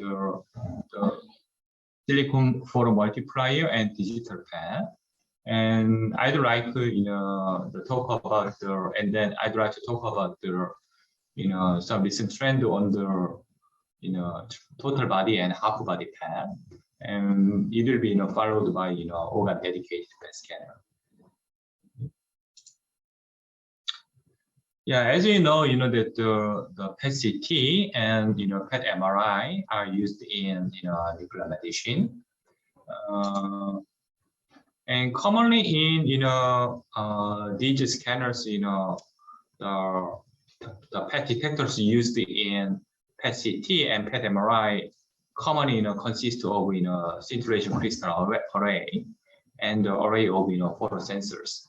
the silicon photomultiplier and digital PET. And I'd like to talk about and then I'd like to talk about some recent trend on the total body and half body PET, and it will be followed by organ dedicated PET scanner. Yeah, as you know that the PET CT and PET MRI are used in nuclear medicine, and commonly in these scanners, the PET detectors used in PET CT and PET MRI commonly consist of scintillation crystal array and the array of photosensors.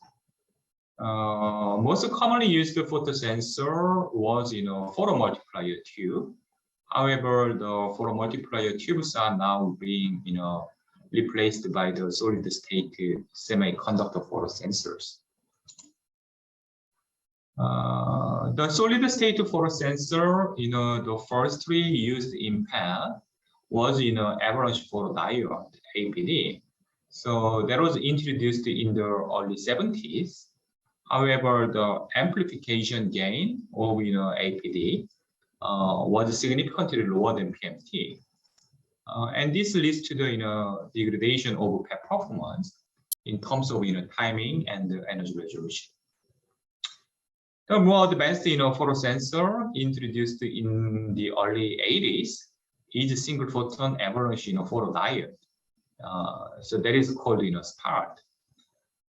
Most commonly used photosensor was photomultiplier tube. However, the photomultiplier tubes are now being replaced by the solid state semiconductor photosensors. The solid state photosensor, the first three used in PET was avalanche photodiode, APD. So that was introduced in the early 70s. However, the amplification gain of APD was significantly lower than PMT, and this leads to the degradation of PET performance in terms of timing and energy resolution. The more advanced photosensor introduced in the early 80s is single photon avalanche photodiode. So that is called SPART.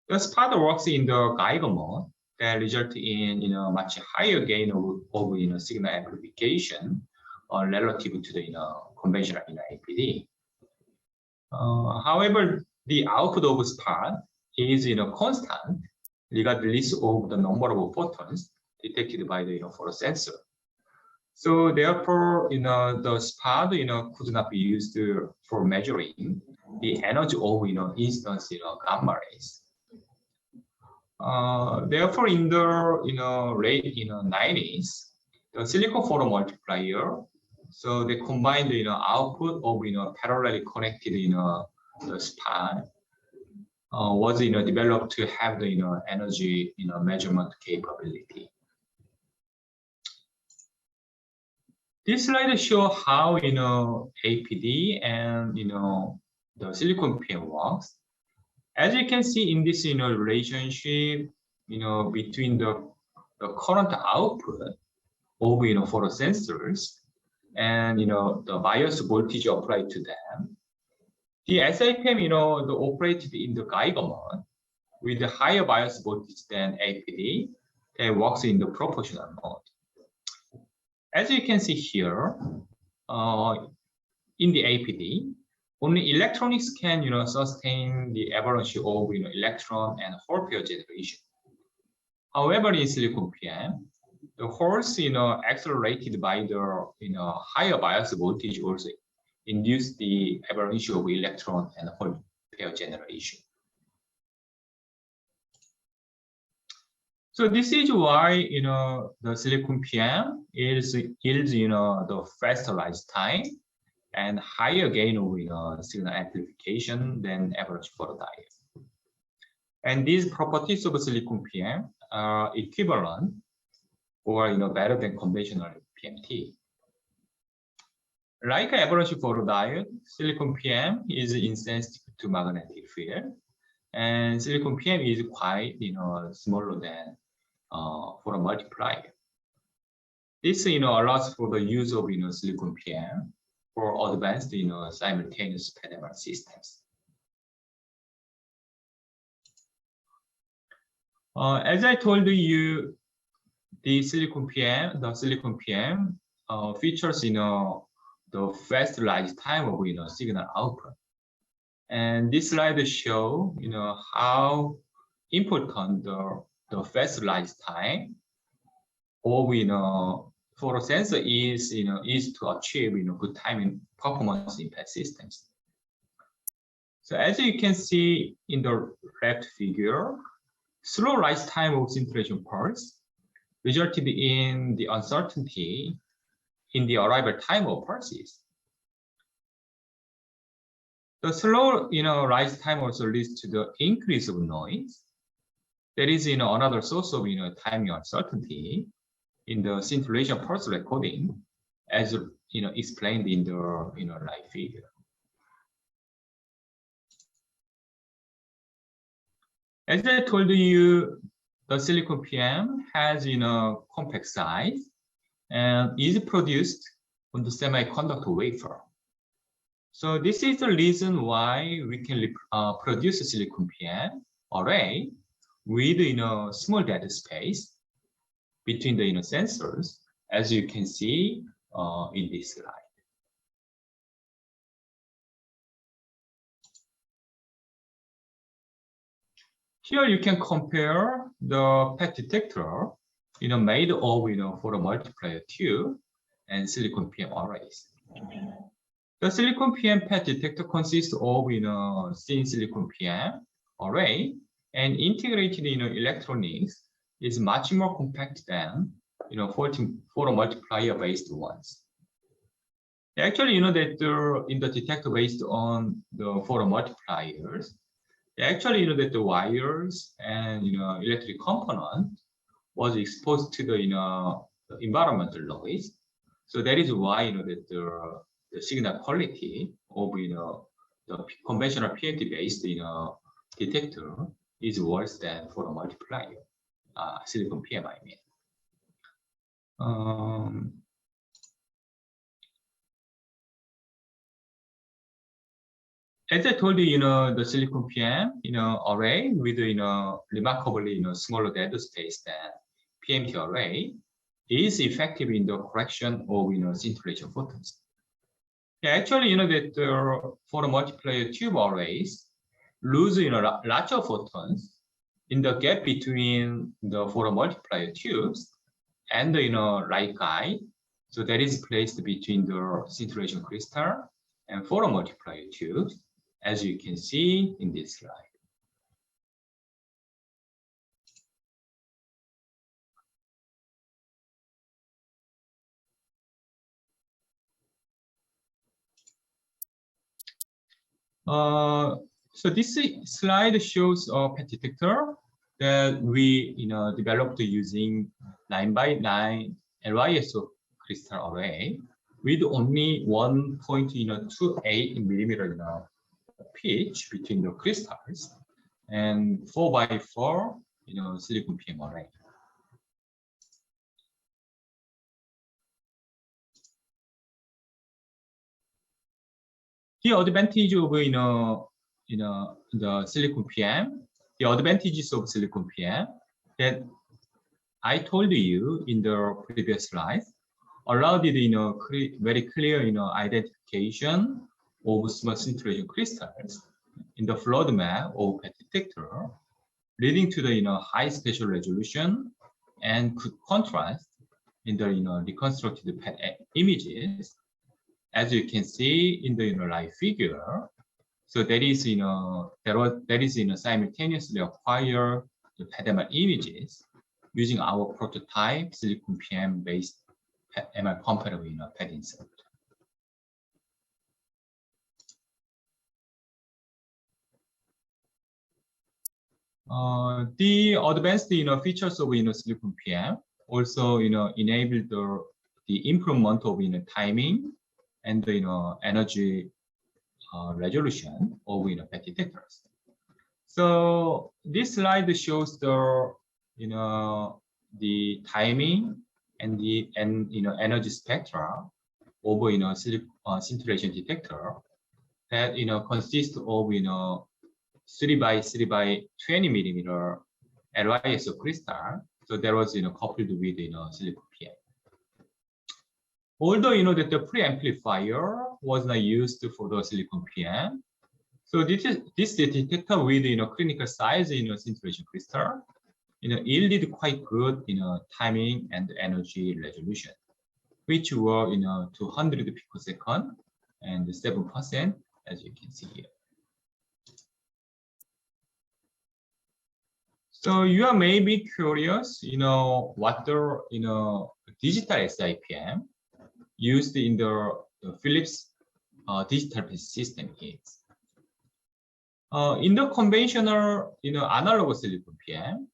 The SPART works in the Geiger mode that result in much higher gain of signal amplification relative to the conventional APD. However, the output of SPART is constant regardless of the number of photons detected by the photosensor. So therefore, the SPART could not be used for measuring the energy of instance gamma rays. Therefore, in the late 90s, the silicon photomultiplier, so they combined the output of parallelly connected the SPART was developed to have the energy measurement capability. This slide shows how APD and the silicon PM works. As you can see in this relationship between the current output of photosensors and the bias voltage applied to them, the SiPM operated in the Geiger mode with a higher bias voltage than APD that works in the proportional mode. As you can see here, in the APD, only electronics can sustain the avalanche of electron and hole pair generation. However, in silicon PM, the holes accelerated by the higher bias voltage also induce the avalanche of electron and hole pair generation. So this is why the silicon PM yields the faster rise time and higher gain of signal amplification than average photodiode. And these properties of silicon PM are equivalent or better than conventional PMT. Like average photodiode, silicon PM is insensitive to magnetic field, and silicon PM is quite smaller than photomultiplier. This allows for the use of silicon PM for advanced simultaneous PET MRI systems. As I told you, the silicon PM features the fast rise time of signal output, and this slide show how important the fast rise time of photosensor is to achieve good timing performance in PET systems. So as you can see in the left figure, slow rise time of scintillation pulse resulted in the uncertainty in the arrival time of pulses. The slow, rise time also leads to the increase of noise. There is, another source of, timing uncertainty in the scintillation pulse recording, as explained in the, live figure. As I told you, the silicon PM has, compact size and is produced on the semiconductor wafer. So this is the reason why we can produce a silicon PM array with, small data space between the, sensors, as you can see in this slide. Here you can compare the PET detector, made of, for a multiplier tube and silicon PM arrays. The silicon PM PET detector consists of, thin silicon PM array, and integrated, electronics is much more compact than, photomultiplier based ones. Actually, that in the detector based on the photomultipliers, actually, that the wires and electric component was exposed to the the environmental noise. So that is why that the signal quality of the conventional PET based detector is worse than for a multiplier, silicon PM, I mean. As I told you, the silicon PM, array with, remarkably, smaller data space than PMT array is effective in the correction of, scintillation photons. Yeah, actually, that for the multiplier tube arrays lose, larger photons in the gap between the photomultiplier tubes and the, light guide. So that is placed between the scintillation crystal and photomultiplier tubes, as you can see in this slide. So this slide shows a PET detector that we developed using 9x9 LYSO crystal array with only 1.28 millimeter pitch between the crystals and 4x4 silicon PM array. The advantage of the silicon PM, the advantages of silicon PM that I told you in the previous slides allowed the very clear identification of small scintillation crystals in the flood map of PET detector, leading to the high spatial resolution and good contrast in the reconstructed PET images, as you can see in the live figure. So that is simultaneously acquire the PET MR images using our prototype silicon PM based PET MR compatible PET insert. The advanced features of silicon PM also enable the improvement of timing and the energy resolution of PET detectors. So this slide shows the the timing and the energy spectra of scintillation detector that consists of 3x3x20 millimeter LYSO crystal. So that was coupled with silicon PM. Although that the preamplifier was not used for the silicon PM, so this detector with clinical size scintillation crystal yielded quite good timing and energy resolution, which were 200 picosecond and 7%, as you can see here. So you are maybe curious, what the digital SiPM used in the Philips digital system is. In the conventional, analog silicon PM,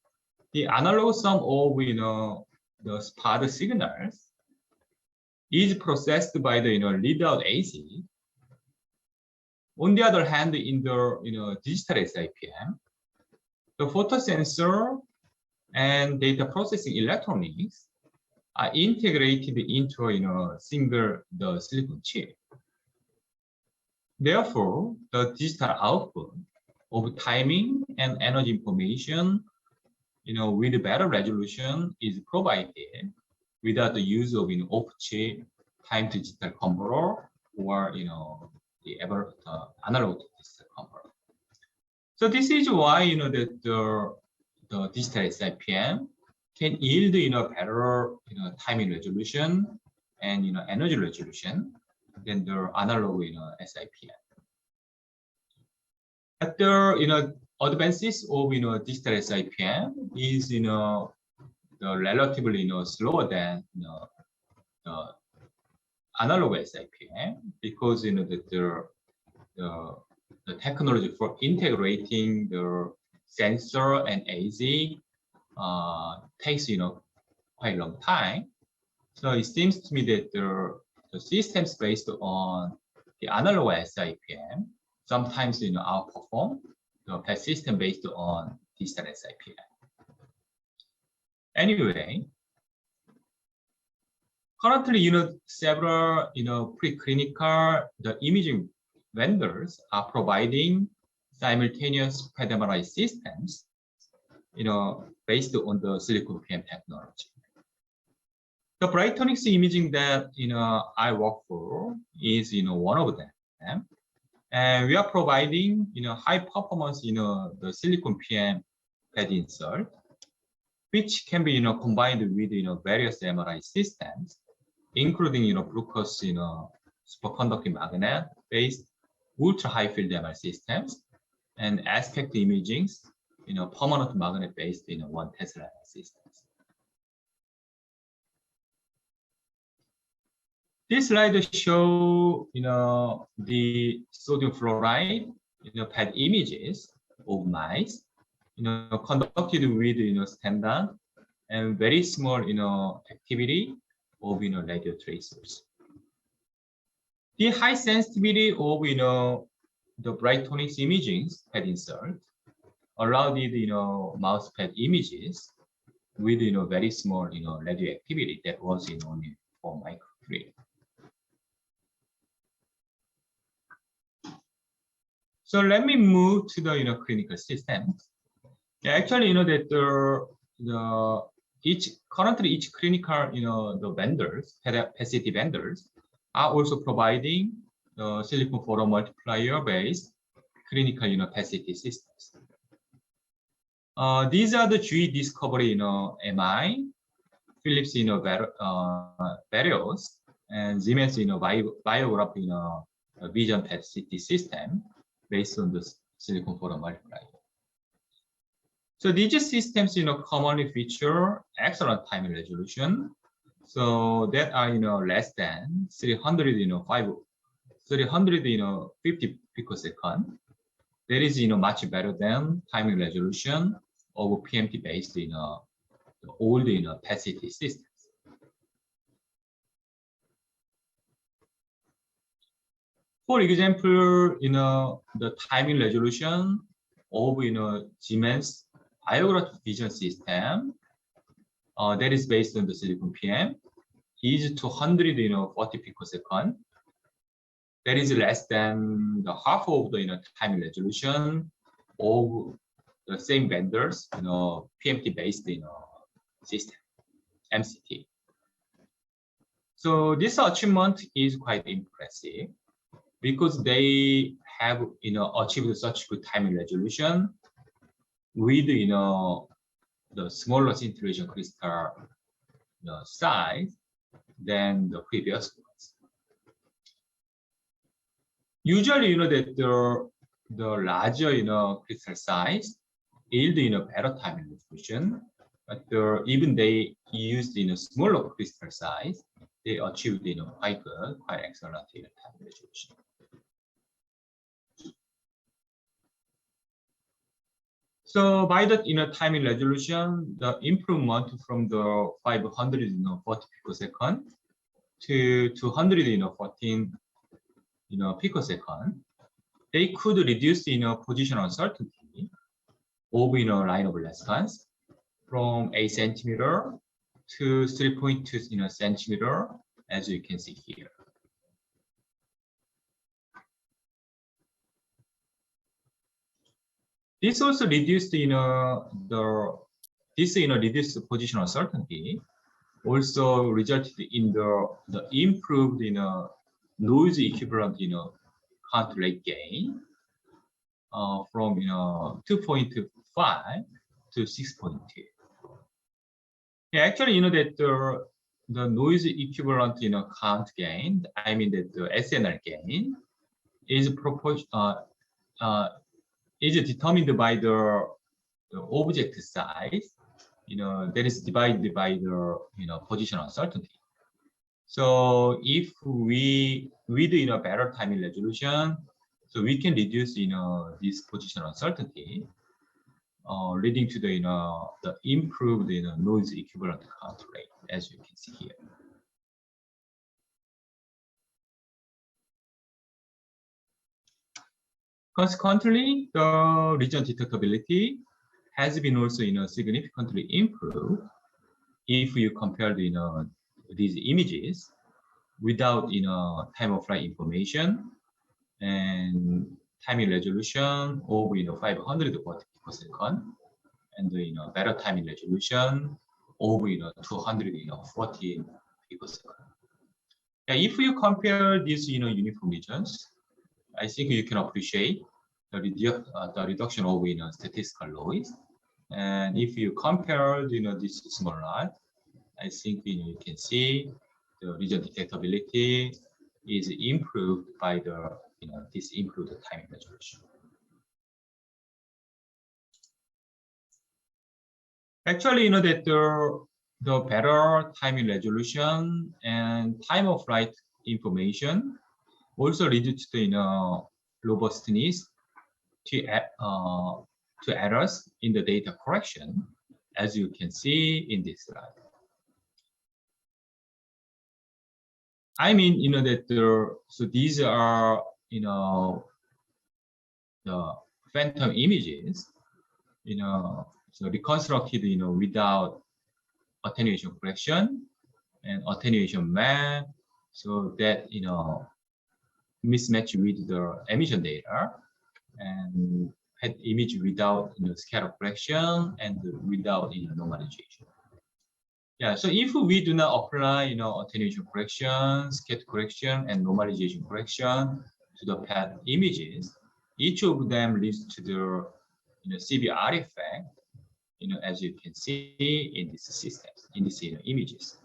the analog sum of, the spot signals is processed by the, readout AC. On the other hand, in the, digital SIPM, the photosensor and data processing electronics are integrated into a, single the silicon chip. Therefore, the digital output of timing and energy information, with better resolution is provided without the use of off-chip time to digital converter or the analog to digital converter. So this is why the digital SIPM can yield better timing resolution and energy resolution than the analog SIPM. But the advances of digital SIPM is the relatively slower than the analog SIPM because the technology for integrating the sensor and AZ takes quite a long time. So it seems to me that the systems based on the analog SIPM sometimes outperform the PET system based on digital SIPM. Anyway, currently several preclinical imaging vendors are providing simultaneous PET MRI systems based on the silicon PM technology. The Brightonics imaging that I work for is one of them, and we are providing high performance the silicon PM PET insert, which can be combined with various MRI systems, including glucose superconducting magnet based ultra high field MRI systems and aspect imagings permanent magnet based 1 Tesla systems. This slide shows the sodium fluoride PET images of mice conducted with standard and very small activity of radio tracers. The high sensitivity of the Brightonics imaging PET insert allowed mouse PET images with very small radioactivity that was only 4 microcurie. So let me move to the clinical systems. Actually, that currently each clinical the vendors, PET vendors, are also providing the silicon photomultiplier based clinical PET systems. These are the GE Discovery MI, Philips Varios, and Siemens Biograph Vision PET system based on the silicon photomultiplier. So these systems commonly feature excellent timing resolution, so that are less than 350 picosecond. That is much better than timing resolution of PMT based the old PET systems. For example, the timing resolution of Siemens Biograph Vision system that is based on the silicon PM is 240 picosecond. That is less than the half of the timing resolution of the same vendors PMT based system MCT. So this achievement is quite impressive because they have achieved such good timing resolution with the smaller scintillation crystal size than the previous ones. Usually that the larger crystal size yield better timing resolution, but even they used smaller crystal size, they achieved quite good, quite excellent timing resolution. So by the timing resolution, the improvement from the 540 picosecond to 214 picosecond, they could reduce position uncertainty of line of response from 8 centimeter to 3.2 centimeter, as you can see here. This also reduced reduced position uncertainty, also resulted in the improved noise equivalent count rate gain from 2.5 to 6.2. Yeah, actually, that the noise equivalent count gain, I mean that the SNR gain is is determined by the object size, that is divided by the position uncertainty. So if we do better timing resolution, so we can reduce this position uncertainty, leading to the improved noise equivalent count rate, as you can see here. Consequently, the region detectability has been also significantly improved if you compare these images without time of flight information and timing resolution of 500 picosecond, and better timing resolution of 214 picosecond. Yeah, if you compare these uniform regions, I think you can appreciate the reduction of statistical noise. And if you compare this small lot, I think you can see the region detectability is improved by the this improved timing resolution. Actually, that the better timing resolution and time of flight information also leads to robustness to errors in the data correction, as you can see in this slide. I mean, that so these are the phantom images, so reconstructed without attenuation correction and attenuation map, so that mismatch with the emission data, and had image without scatter correction and without normalization. Yeah, so if we do not apply attenuation correction, scatter correction, and normalization correction to the PET images, each of them leads to the severe artifact, as you can see in this system, in these images.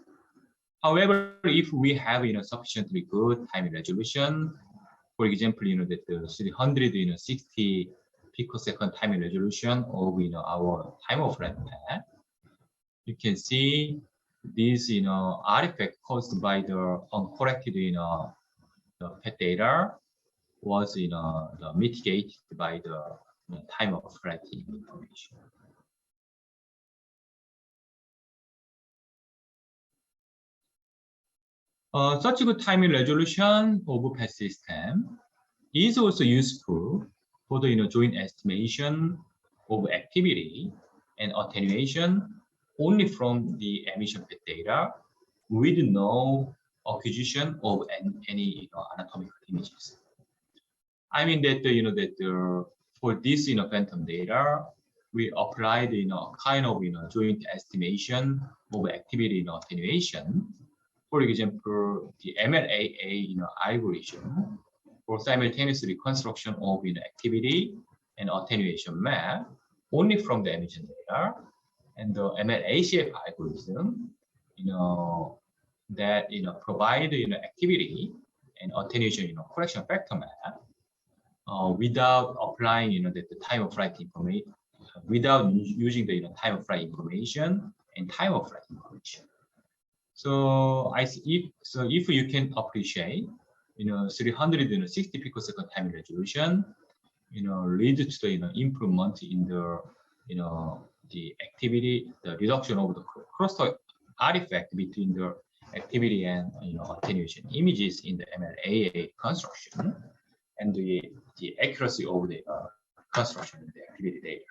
However, if we have sufficiently good timing resolution, for example, that the 360 picosecond timing resolution of our time of flight PET, you can see this artifact caused by the uncorrected the PET data was mitigated by the time of flight information. Such good timing resolution of PET system is also useful for the joint estimation of activity and attenuation only from the emission PET data, with no acquisition of any anatomical images. I mean that for this phantom data, we applied kind of joint estimation of activity attenuation. For example, the MLAA algorithm for simultaneous reconstruction of activity and attenuation map only from the emission data, and the MLACF algorithm, that provide activity and attenuation correction factor map without applying the time of flight information, without using the time of flight information and time of flight information. So if you can appreciate 360 picosecond timing resolution leads to the improvement in the the activity, the reduction of the crosstalk artifact between the activity and attenuation images in the MLAA construction, and the accuracy of the construction of the activity data.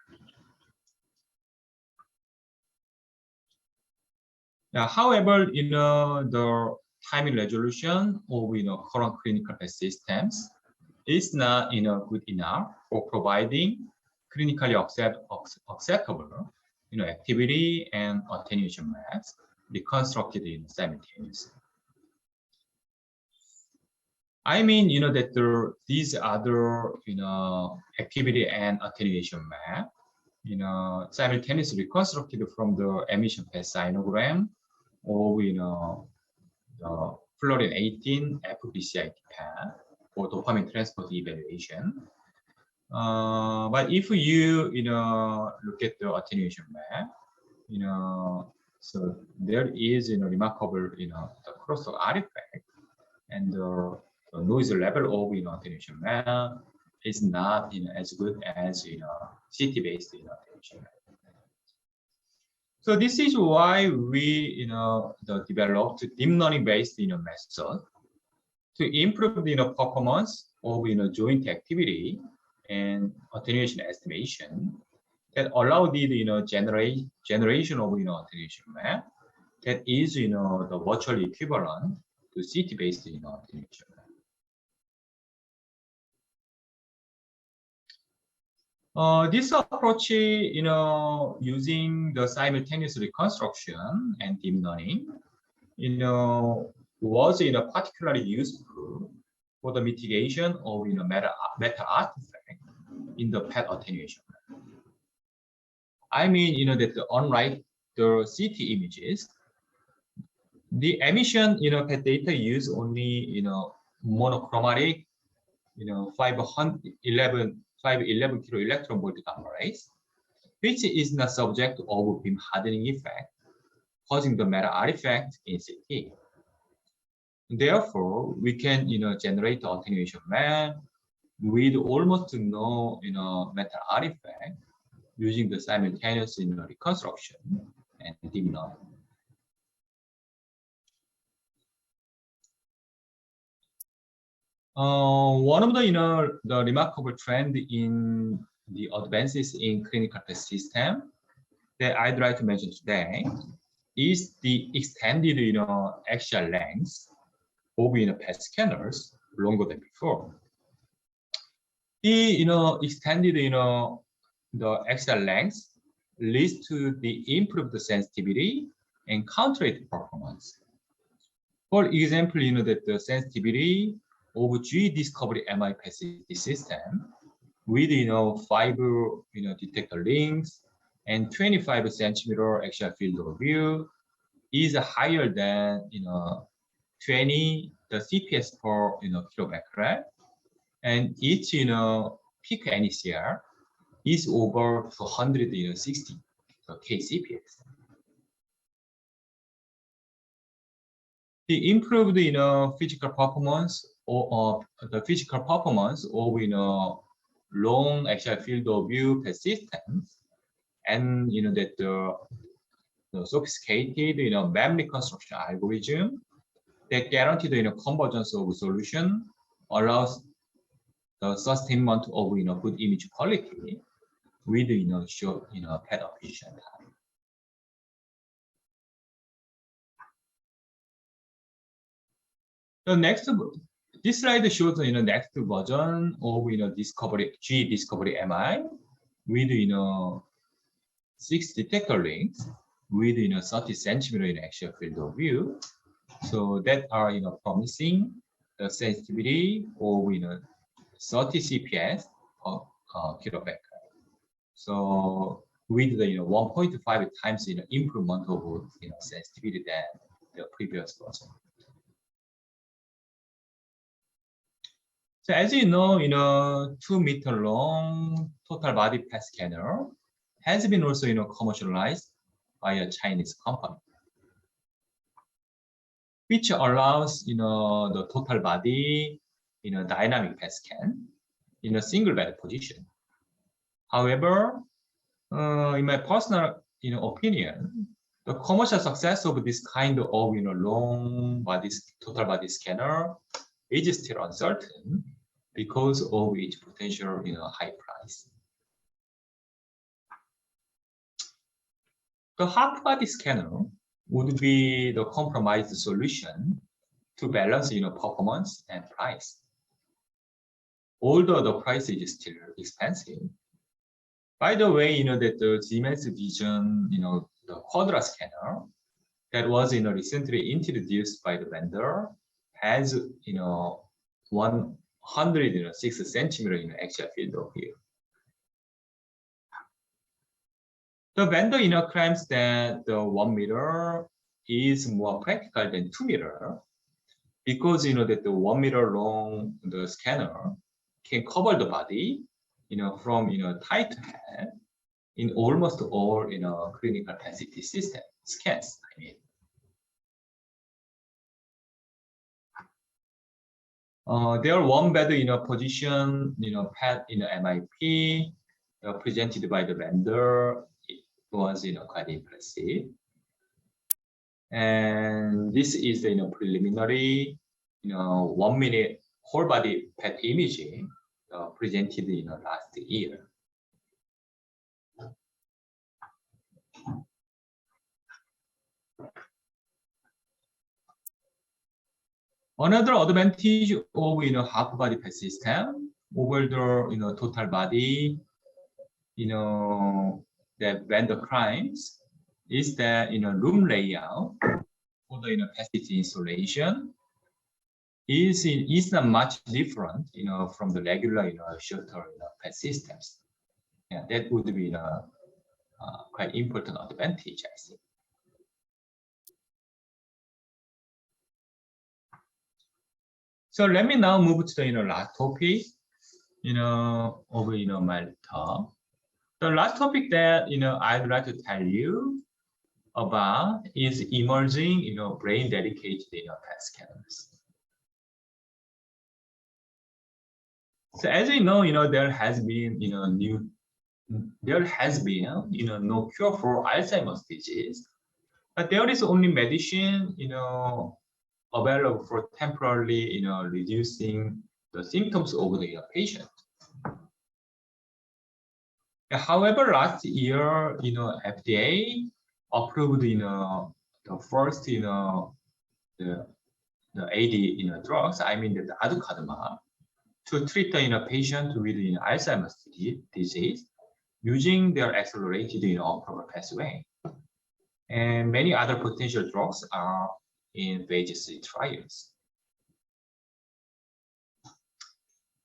Now, however, the timing resolution of current clinical PET systems is not good enough for providing clinically acceptable activity and attenuation maps reconstructed simultaneously. I mean, that these other activity and attenuation map simultaneously reconstructed from the emission PET sinogram of the fluorine 18 FBCIT PET for dopamine transport evaluation. But if you look at the attenuation map, so there is remarkable the crosstalk artifact, and the noise level of attenuation map is not as good as CT-based attenuation map. So this is why we developed deep learning based method to improve the performance of joint activity and attenuation estimation that allow the generation of attenuation map that is the virtually equivalent to CT-based attenuation map. This approach, using the simultaneous reconstruction and deep learning, was particularly useful for the mitigation of meta artifact in the PET attenuation. I mean, that unlike the CT images, the emission PET data use only monochromatic 511 kilo electron volt gamma rays, which is not subject to beam hardening effect, causing the meta artifact in CT. Therefore, we can generate the attenuation map with almost no meta artifact using the simultaneous reconstruction and deep learning. One of the remarkable trend in the advances in clinical PET system that I'd like to mention today is the extended axial length of PET scanners longer than before. The extended the axial length leads to the improved sensitivity and count rate performance. For example, that the sensitivity of G discovery MI PET system with 5 detector links and 25 centimeter axial field of view is higher than 20 the CPS per kilobecquerel, and each peak NECR is over 260 kCPS. The improved physical performance of long axial field of view PET systems, and that the sophisticated memory reconstruction algorithm that guarantee the convergence of solution allows the sustainment of good image quality with short PET acquisition time. The next, this slide shows the next version of G discovery MI with 6 detector links with 30 centimeter axial field of view. So that are promising the sensitivity of 30 CPS per kilobecquerel. So with the 1.5 times improvement of sensitivity than the previous version. So as you know, 2 meter long total body PET scanner has been also commercialized by a Chinese company, which allows the total body dynamic PET scan in a single bed position. However, in my personal opinion, the commercial success of this kind of long body total body scanner is still uncertain because of its potential high price. The half body scanner would be the compromised solution to balance performance and price. Although the price is still expensive. By the way, that the Siemens Vision, the Quadra scanner that was recently introduced by the vendor has 106 centimeter actual field of view. The vendor claims that the 1 meter is more practical than 2 meter because that the 1 meter long the scanner can cover the body from tight to head in almost all clinical PET system scans. I mean, there are one better position PET MIP presented by the vendor. It was quite impressive, and this is the preliminary 1 minute whole body PET imaging presented last year. Another advantage of half body PET system over the total body that vendor claims is that room layout for the PET installation is not much different from the regular shorter PET systems. Yeah, that would be quite important advantage, I think. So let me now move to the last topic of my talk. The last topic that I'd like to tell you about is emerging brain dedicated PET scanners. So as you know, there has been no cure for Alzheimer's disease, but there is only medicine available for temporarily reducing the symptoms of the patient. However, last year FDA approved the first the AD drugs, I mean the aducanumab, to treat the patient with Alzheimer's disease using their accelerated approval pathway. And many other potential drugs are in phase 3 trials.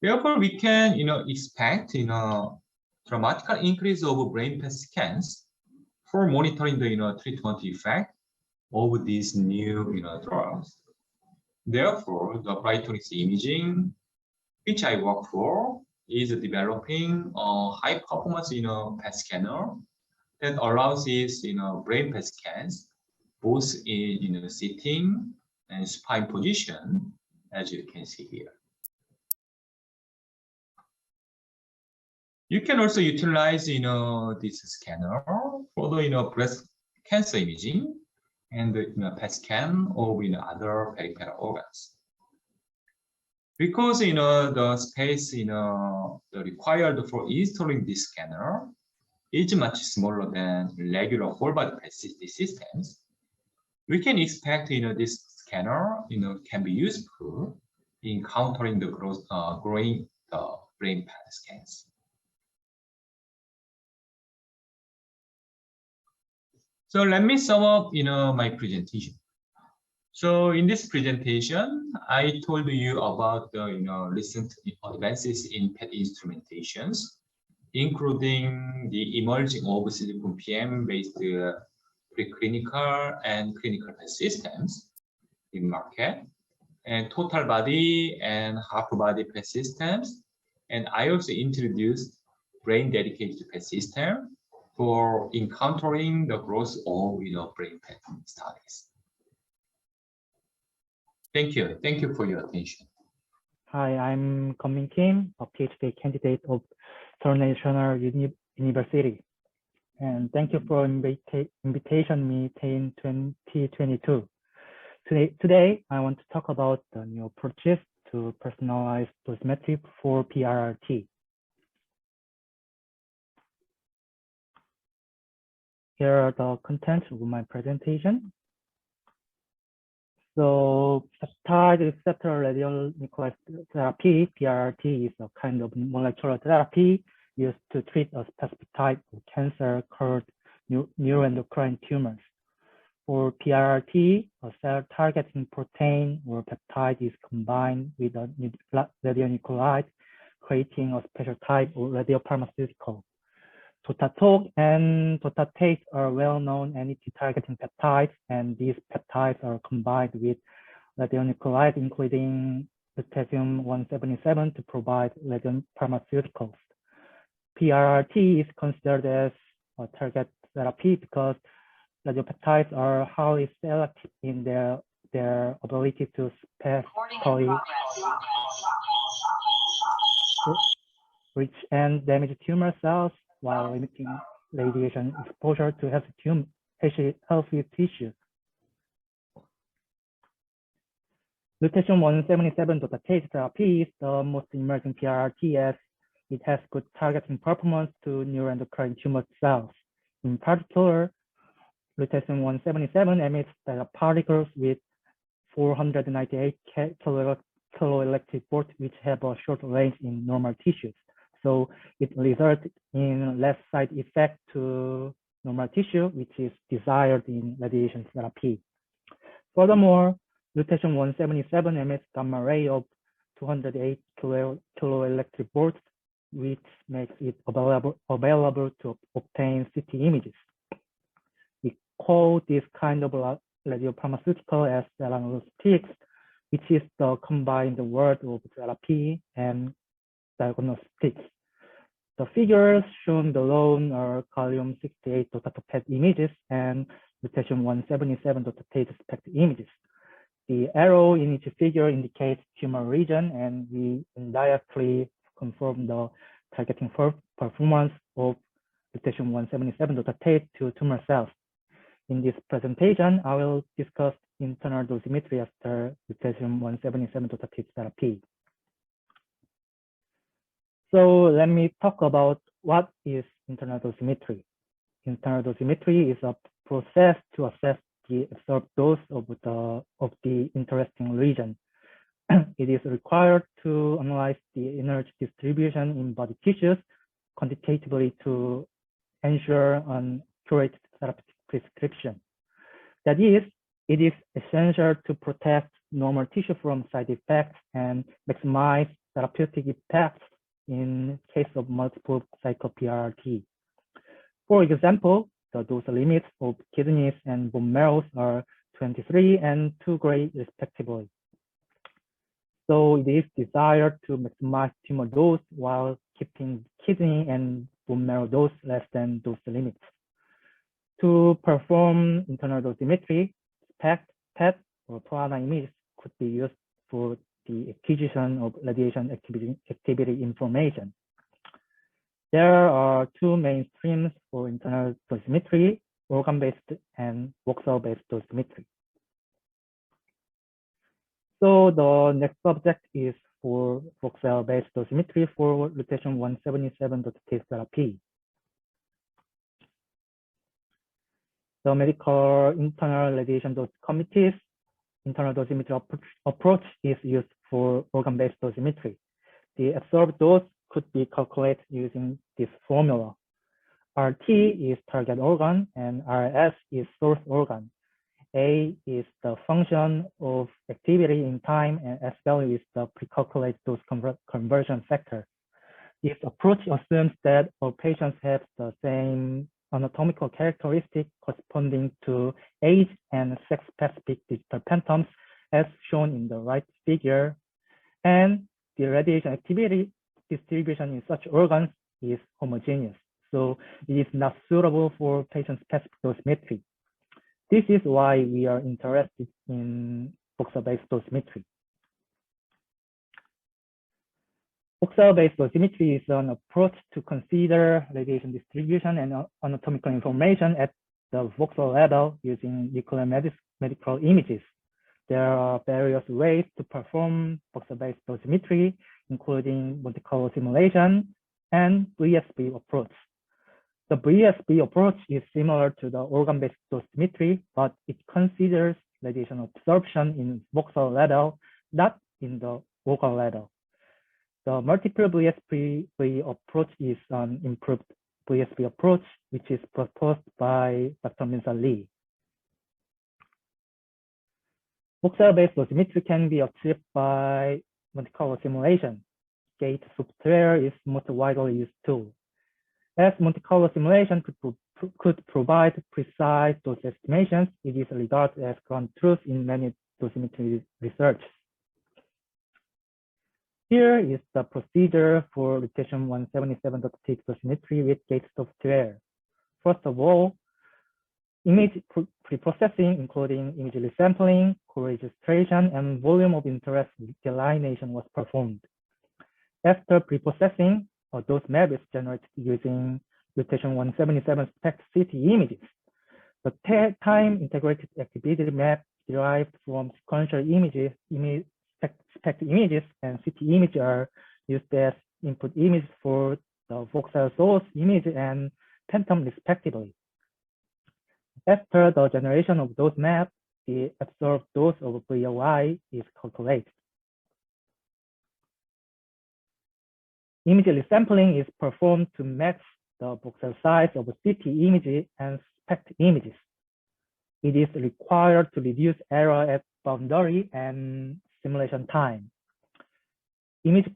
Therefore, we can expect dramatic increase of brain PET scans for monitoring the treatment effect of these new drugs. Therefore, the Brightonix imaging, which I work for, is developing a high performance PET scanner that allows these brain PET scans both in sitting and supine position, as you can see here. You can also utilize this scanner for the breast cancer imaging and the PET scan of other peripheral organs. Because the space the required for installing this scanner is much smaller than regular whole body PET systems, we can expect this scanner can be useful in countering the growing brain PET scans. So let me sum up my presentation. So in this presentation, I told you about the recent advances in PET instrumentations, including the emerging of silicon PM-based preclinical and clinical PET systems in market, and total body and half body PET systems. And I also introduced brain-dedicated PET system for encountering the growth of brain PET studies. Thank you. Thank you for your attention. Hi, I'm Kim, a PhD candidate of Seoul National University. and thank you for invitation me TEIN 2022. Today, I want to talk about the new approaches to personalized dosimetry for PRRT. Here are the contents of my presentation. So, peptide receptor radionuclide therapy, PRRT, is a kind of molecular therapy used to treat a specific type of cancer called neuroendocrine tumors. For PRRT, a cell targeting protein or peptide is combined with a radionuclide, creating a special type of radiopharmaceutical. Dotatok and dotatate are well-known anti-targeting peptides, and these peptides are combined with radionuclides, including lutetium-177, to provide radiopharmaceuticals. PRRT is considered as a target therapy because radiopeptides are highly selective in their ability to specifically reach and damage tumor cells while limiting radiation exposure to healthy tissue. Lutetium-177 dotatate therapy is the most emerging PRRT, as it has good targeting performance to neuroendocrine tumor cells. In particular, lutetium-177 emits particles with 498 kiloelectric volts, which have a short range in normal tissues. So it results in less side effect to normal tissue, which is desired in radiation therapy. Furthermore, lutetium-177 emits gamma ray of 208 kiloelectric volts, which makes it available to obtain CT images. We call this kind of radiopharmaceutical as diagnostics, which is the combined word of therapy and diagnostics. The figures shown below are gallium-68 dotatate images and lutetium-177 dotatate SPECT images. The arrow in each figure indicates tumor region, and we indirectly confirm the targeting performance of lutetium-177 dotatate to tumor cells. In this presentation, I will discuss internal dosimetry after lutetium-177 dotatate therapy. So let me talk about what is internal dosimetry. Internal dosimetry is a process to assess the absorbed dose of the interesting region. It is required to analyze the energy distribution in body tissues quantitatively to ensure an accurate therapeutic prescription. That is, it is essential to protect normal tissue from side effects and maximize therapeutic effects in case of multiple cycle PRRT. For example, the dose limits of kidneys and bone marrows are 23 and 2 gray respectively. So it is desired to maximize tumor dose while keeping kidney and bone marrow dose less than dose limits. To perform internal dosimetry, PET or PRRT images could be used for the acquisition of radiation activity information. There are two main streams for internal dosimetry: organ-based and voxel-based dosimetry. So the next subject is for voxel-based dosimetry for lutetium-177 dotatate therapy. The medical internal radiation dose committee's internal dosimetry approach is used for organ-based dosimetry. The absorbed dose could be calculated using this formula. RT is target organ and RS is source organ. A is the function of activity in time, and S value is the pre-calculated dose conversion factor. This approach assumes that all patients have the same anatomical characteristic corresponding to age and sex-specific digital phantoms as shown in the right figure, and the radiation activity distribution in such organs is homogeneous, so it is not suitable for patient-specific dosimetry. This is why we are interested in voxel-based dosimetry. Voxel-based dosimetry is an approach to consider radiation distribution and anatomical information at the voxel level using nuclear medical images. There are various ways to perform voxel-based dosimetry, including multi-color simulation and VSB approach. The VSB approach is similar to the organ-based dosimetry, but it considers radiation absorption in voxel level, not in the vocal level. The multiple VSB approach is an improved VSB approach, which is proposed by Dr. Minsa Lee. Voxel-based dosimetry can be achieved by multicolor simulation. GATE software is most widely used tool. As multicolor simulation could provide precise dose estimations, it is regarded as ground truth in many dosimetry research. Here is the procedure for lutetium-177.6 dosimetry with GATE software. First of all, image preprocessing, including image resampling, co-registration, and volume of interest delineation was performed. After preprocessing, a dose map is generated using lutetium-177 SPECT CT images. The time integrated activity map derived from sequential images, SPECT images, and CT image are used as input images for the voxel source image and phantom respectively. After the generation of those maps, the absorbed dose of VOI is calculated. Image resampling is performed to match the voxel size of CT image and SPECT images. It is required to reduce error at boundary and simulation time. Image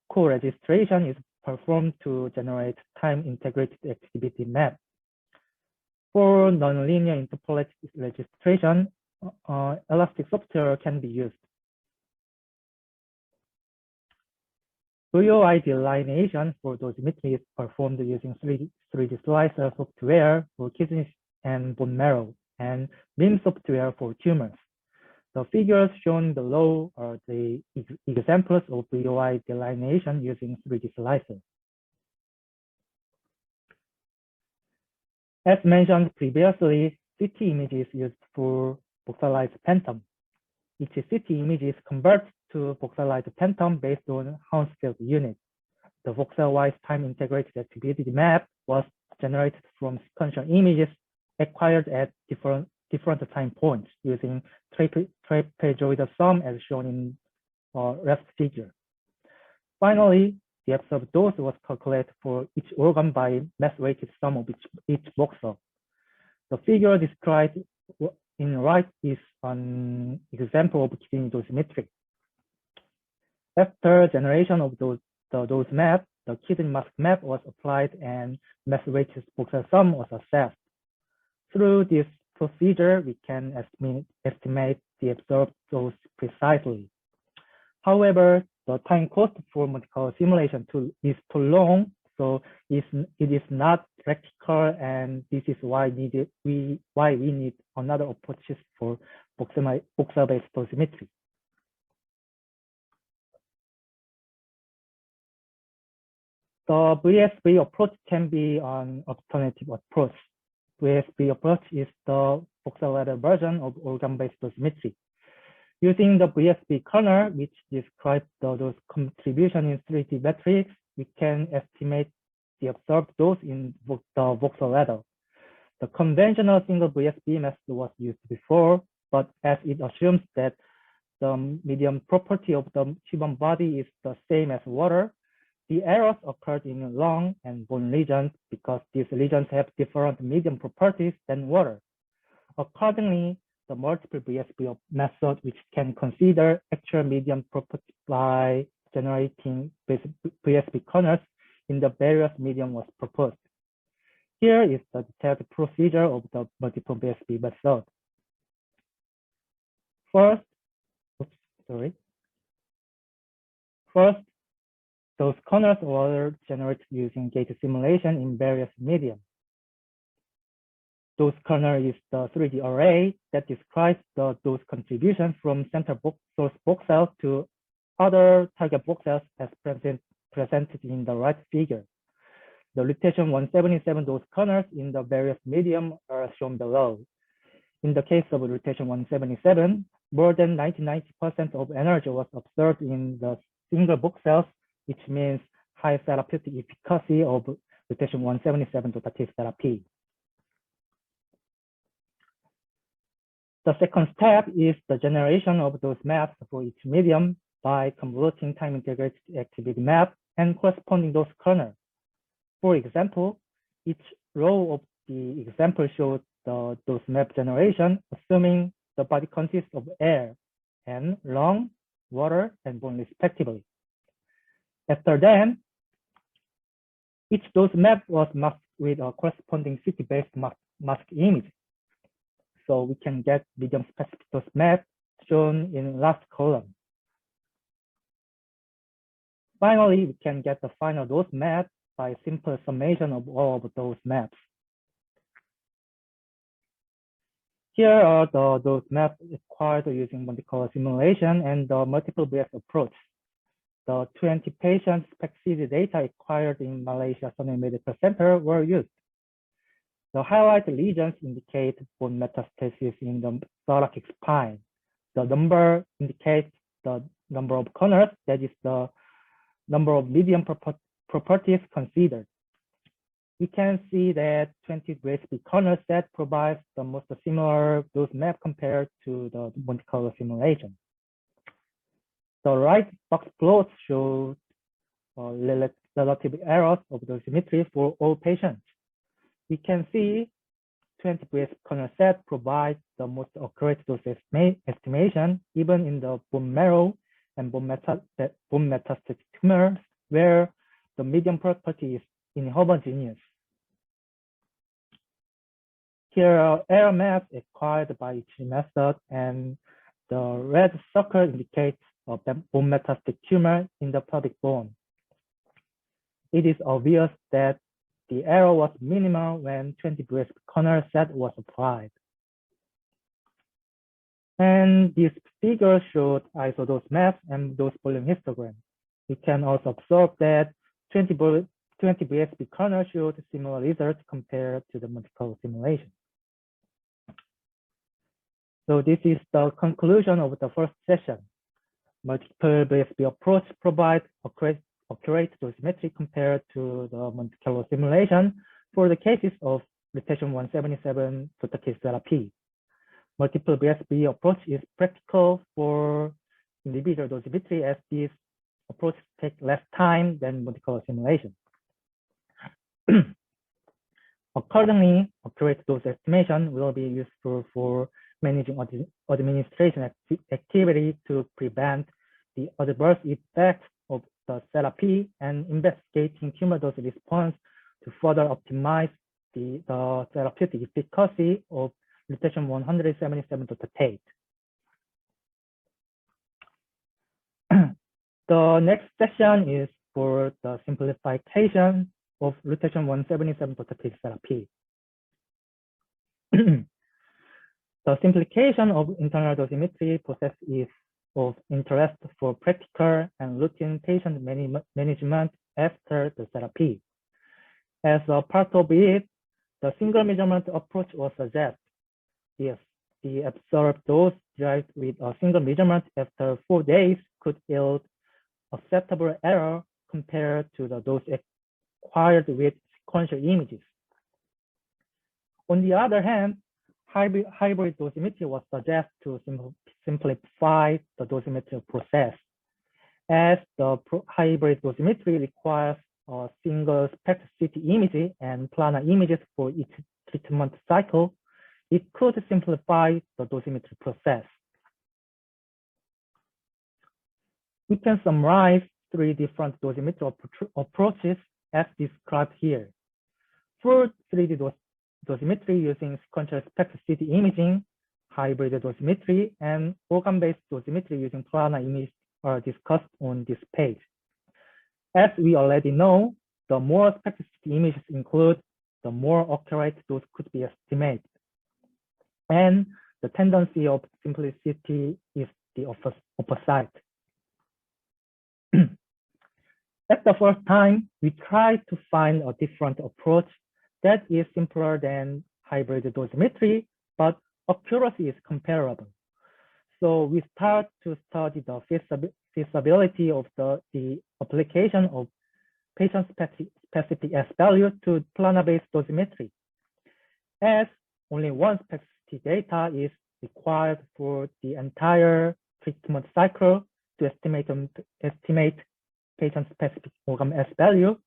co-registration is performed to generate time-integrated activity map. For nonlinear interpolated registration, elastic software can be used. VOI delineation for dosimetry is performed using 3D slicer software for kidneys and bone marrow, and BIM software for tumors. The figures shown below are the examples of VOI delineation using 3D slicer. As mentioned previously, CT image is used for voxelized phantom. Each CT image is converted to voxelized phantom based on Hounsfield unit. The voxel-wise time-integrated activity map was generated from sequential images acquired at different time points using trapezoidal sum as shown in left figure. Finally, the absorbed dose was calculated for each organ by mass-weighted sum of each voxel. The figure described in right is an example of kidney dosimetry. After generation of those map, the kidney mask map was applied and mass-weighted voxel sum was assessed. Through this procedure, we can estimate the absorbed dose precisely. However, the time cost for multicolor simulation is too long, so it is not practical, and this is why we need another approaches for voxel-based dosimetry. The VSB approach can be an alternative approach. VSB approach is the voxel-level version of organ-based dosimetry. Using the VSB kernel, which describes the dose contribution in 3D metrics, we can estimate the absorbed dose in the voxel level. The conventional single VSB method was used before, but as it assumes that the medium property of the human body is the same as water, the errors occurred in lung and bone regions because these regions have different medium properties than water. Accordingly, the multiple VSB method, which can consider actual medium property by generating VSB kernels in the various medium, was proposed. Here is the detailed procedure of the multiple VSB method. First, those kernels were generated using gate simulation in various medium. Dose kernel is the 3D array that describes the dose contribution from center source voxel to other target voxels as presented in the right figure. The lutetium-177 dose corners in the various medium are shown below. In the case of lutetium-177, more than 99% of energy was observed in the single book cells, which means high therapeutic efficacy of lutetium-177 dotative therapy. The second step is the generation of those maps for each medium by converting time-integrated activity map and corresponding dose kernel. For example, each row of the example shows the dose map generation, assuming the body consists of air and lung, water, and bone respectively. After that, each dose map was masked with a corresponding city-based mask image. So we can get medium-specific dose map shown in last column. Finally, we can get the final dose map by simple summation of all of those maps. Here are the dose maps acquired using Monte Carlo simulation and the multiple BS approach. The 20 patients SPECT data acquired in Malaysia Sunway Medical Center were used. The highlight regions indicate bone metastasis in the thoracic spine. The number indicates the number of corners, that is the number of medium properties considered. We can see that 20 GSP corner set provides the most similar dose map compared to the Monte Carlo simulation. The right box plots show relative errors of dosimetry for all patients. We can see 20 GSP corner set provides the most accurate dose estimation, even in the bone marrow and bone metastatic tumors, where the medium property is inhomogeneous. Here are error maps acquired by each method, and the red circle indicates a bone metastatic tumor in the pelvic bone. It is obvious that the error was minimal when 20 GSP corner set was applied. And this figure showed isodose maps and dose volume histogram. We can also observe that 20 BSP corner showed similar results compared to the Monte Carlo simulation. So this is the conclusion of the first session. Multiple BSP approach provides accurate dosimetry compared to the Monte Carlo simulation for the cases of lutetium-177 dotative therapy. Multiple BSP approach is practical for individual dosimetry, as this approach takes less time than Monte Carlo simulation. Accordingly, accurate dose estimation will be useful for managing administration activity to prevent the adverse effects of the therapy and investigating tumor dose response to further optimize the therapeutic efficacy of lutetium-177 dotatate. The next session is for the simplification of lutetium-177 dotatate therapy. The simplification of internal dosimetry process is of interest for practical and routine patient management after the therapy. As a part of it, the single measurement approach was suggested. Yes, the observed dose derived with a single measurement after 4 days could yield acceptable error compared to the dose acquired with sequential images. On the other hand, hybrid dosimetry was suggested to simplify the dosimetry process, as the hybrid dosimetry requires a single SPECT CT image and planar images for each treatment cycle. It could simplify the dosimetry process. We can summarize 3 different dosimetry approaches as described here. For 3D dosimetry using sequential SPECT CT imaging, hybrid dosimetry, and organ-based dosimetry using planar image are discussed on this page. As we already know, the more SPECT CT images include, the more accurate dose could be estimated. And the tendency of simplicity is the opposite. At the first time, we tried to find a different approach that is simpler than hybrid dosimetry, but accuracy is comparable. So we start to study the feasibility of the application of patient-specific S-value to planar-based dosimetry, as only one specificity data is required for the entire treatment cycle to estimate patient-specific organ S-value.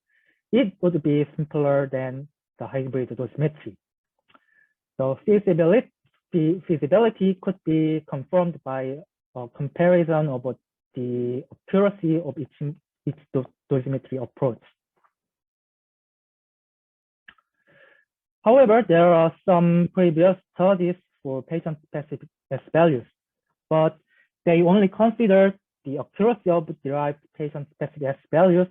It would be simpler than the hybrid dosimetry. The feasibility could be confirmed by a comparison of the accuracy of each dosimetry approach. However, there are some previous studies for patient-specific S-values, but they only considered the accuracy of derived patient-specific S-values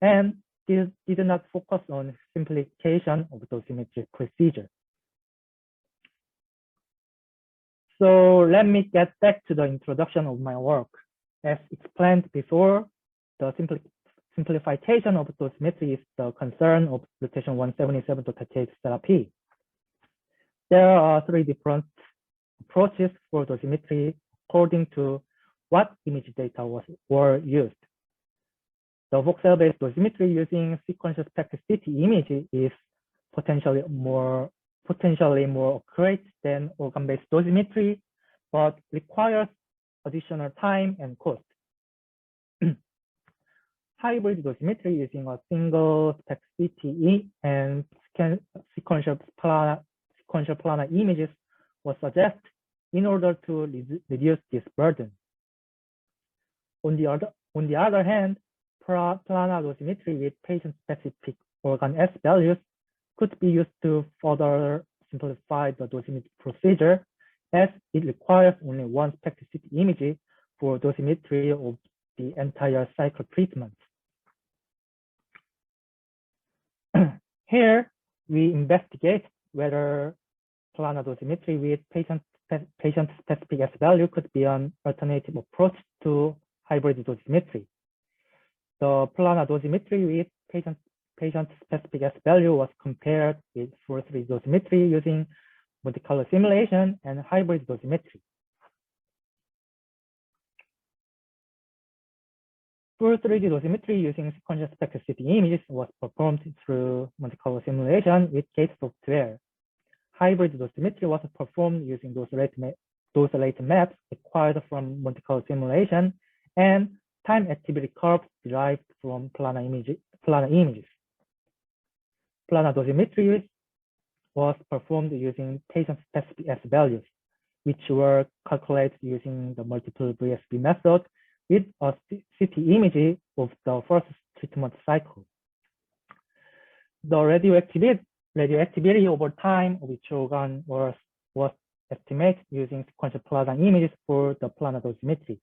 and did not focus on simplification of dosimetry procedure. So let me get back to the introduction of my work. As explained before, the simplification of dosimetry is the concern of rotation 177 to 38 therapy. There are three different approaches for dosimetry according to what image data were used. The voxel-based dosimetry using sequential spectroscopy image is potentially more accurate than organ-based dosimetry, but requires additional time and cost. Hybrid dosimetry using a single spectroscopy and sequential planar images was suggested in order to reduce this burden. On the other hand, planar dosimetry with patient-specific organ S values could be used to further simplify the dosimetry procedure, as it requires only one spectroscopy image for dosimetry of the entire cycle treatment. Here, we investigate whether planar dosimetry with patient-specific S value could be an alternative approach to hybrid dosimetry. The planar dosimetry with patient-specific S value was compared with full 3D dosimetry using multicolor simulation and hybrid dosimetry. Full 3D dosimetry using sequential spectroscopy images was performed through multicolor simulation with GATE software. Hybrid dosimetry was performed using those latent maps acquired from multicolor simulation and time activity curves derived from planar images. Planar dosimetry was performed using patient-specific S values, which were calculated using the multiple VSB method with a CT image of the first treatment cycle. The radioactivity over time of each organ was estimated using sequential planar images for the planar dosimetry.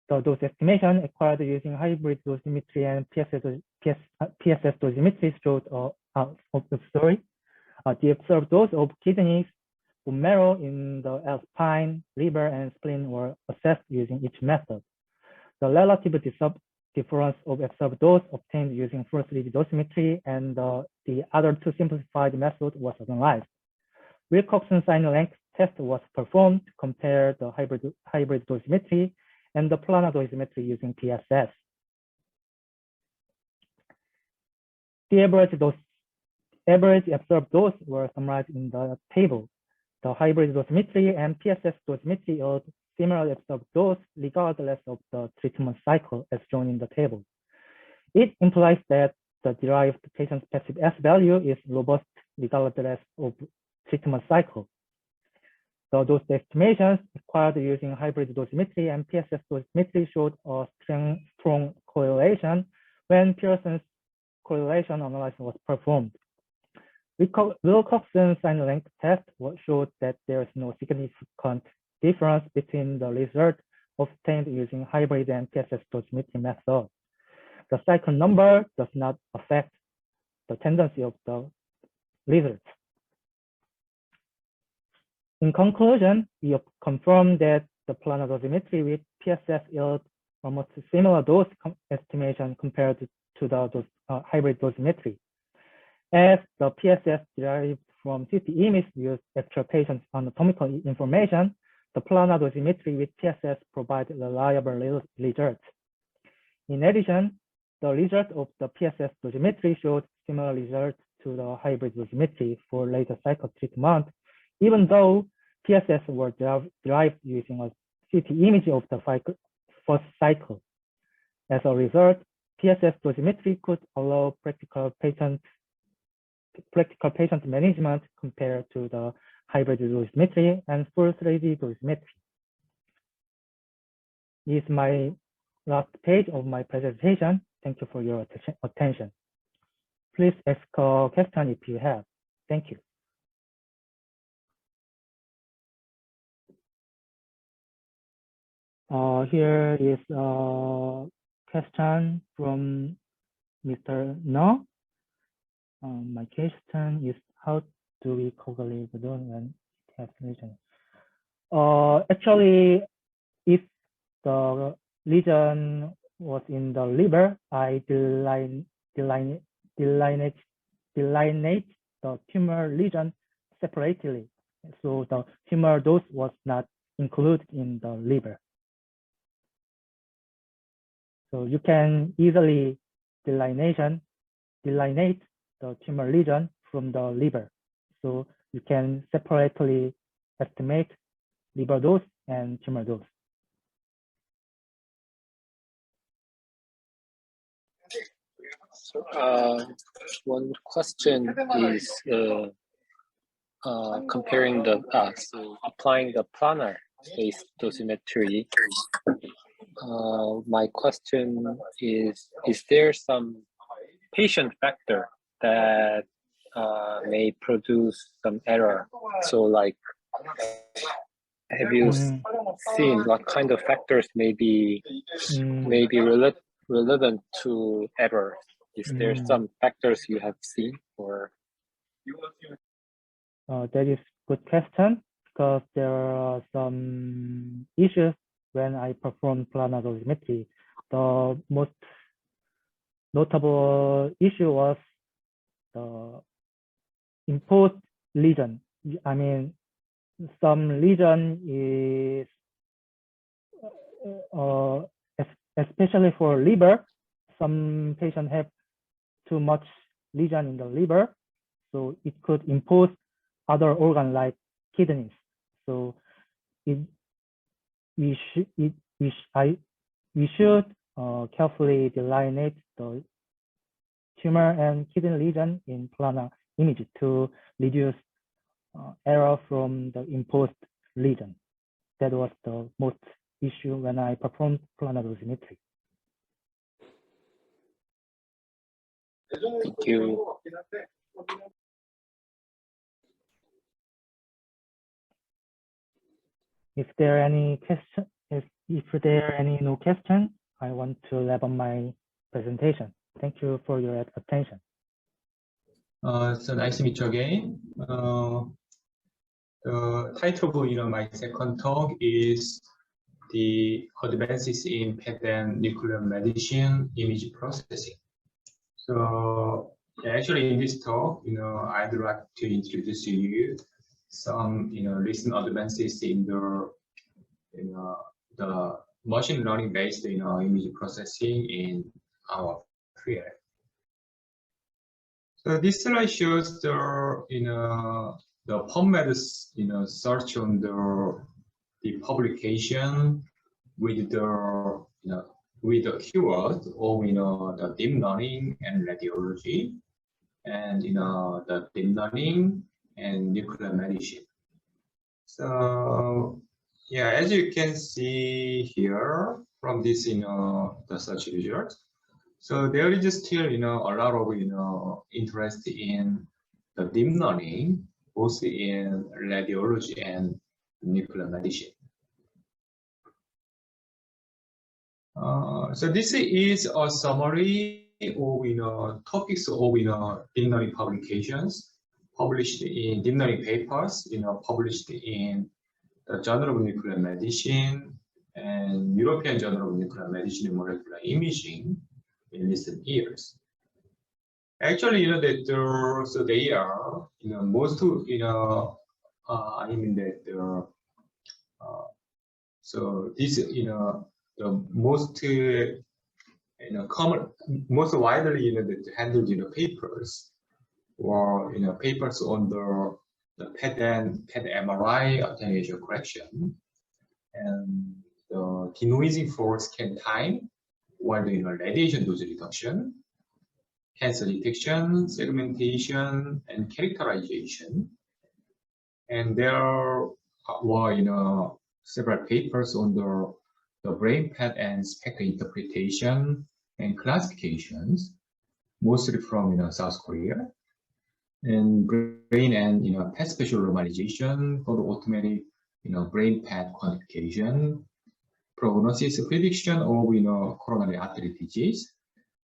So those estimations acquired using hybrid dosimetry and PSS dosimetry showed the observed dose of kidneys, bone marrow in the spine, liver, and spleen were assessed using each method. The relative difference of observed dose obtained using full 3D dosimetry and the other two simplified methods was analyzed. Wilcoxon sign length test was performed to compare the hybrid dosimetry and the planar dosimetry using PSS. The average observed dose were summarized in the table. The hybrid dosimetry and PSS dosimetry yield similar observed dose regardless of the treatment cycle as shown in the table. It implies that the derived patient-specific S value is robust regardless of treatment cycle. So those estimations acquired using hybrid dosimetry and PSS dosimetry showed a strong correlation when Pearson's correlation analysis was performed. Wilcoxon sign length test showed that there is no significant difference between the result obtained using hybrid and PSS dosimetry method. The cycle number does not affect the tendency of the results. in conclusion, we confirmed that the planar dosimetry with PSS yields almost similar dose estimation compared to the hybrid dosimetry. As the PSS derived from CT image used actual patient's anatomical information, the planar dosimetry with PSS provides reliable results. In addition, the result of the PSS dosimetry showed similar results to the hybrid dosimetry for later cycle treatment, even though PSS were derived using a CT image of the first cycle. As a result, PSS dosimetry could allow practical patient management compared to the hybrid dosimetry and full 3D dosimetry. This is my last page of my presentation. Thank you for your attention. Please ask a question if you have. Thank you. Here is a question from Mr. No. My question is, how do we calculate the dose when it has lesion? Actually, if the lesion was in the liver, I delineate the tumor lesion separately. So the tumor dose was not included in the liver. So you can easily delineate the tumor lesion from the liver. So you can separately estimate liver dose and tumor dose. So, one question is comparing so applying the planar-based dosimetry. My question is there some patient factor that may produce some error? So, like, have you seen what kind of factors may be relevant to error? Is there some factors you have seen, or? That is good question, because there are some issues when I perform planar dosimetry. The most notable issue was the imposed lesion. I mean, some lesion is, especially for liver, some patients have too much lesion in the liver, so it could impose other organ like kidneys. So we should carefully delineate the tumor and kidney lesion in planar image to reduce error from the imposed lesion. That was the most issue when I performed planar dosimetry. Thank you. If there are any questions, if there are any no questions, I want to wrap up my presentation. Thank you for your attention. So nice to meet you again. The title of my second talk is the advances in PET and nuclear medicine image processing. So actually in this talk, I'd like to introduce to you some recent advances in the machine learning based image processing in our field. So this slide shows the PubMed search on the publication with the with the keyword of the deep learning and radiology, and the deep learning and nuclear medicine. So yeah, as you can see here from this the search result, so there is still a lot of interest in the deep learning, both in radiology and nuclear medicine. So this is a summary of topics of deep learning publications published in deep learning papers, published in the Journal of Nuclear Medicine and European Journal of Nuclear Medicine and Molecular Imaging in recent years. Actually, that so they are, most, I mean that so this, the most, common, most widely, that handled, papers were, papers on the PET and PET MRI attenuation correction and the denoising for scan time, while the radiation dose reduction, cancer detection, segmentation, and characterization. And there were, several papers on the brain PET and spectral interpretation and classifications, mostly from South Korea, and brain and PET spatial normalization for the automatic brain PET quantification, prognosis prediction of coronary artery disease,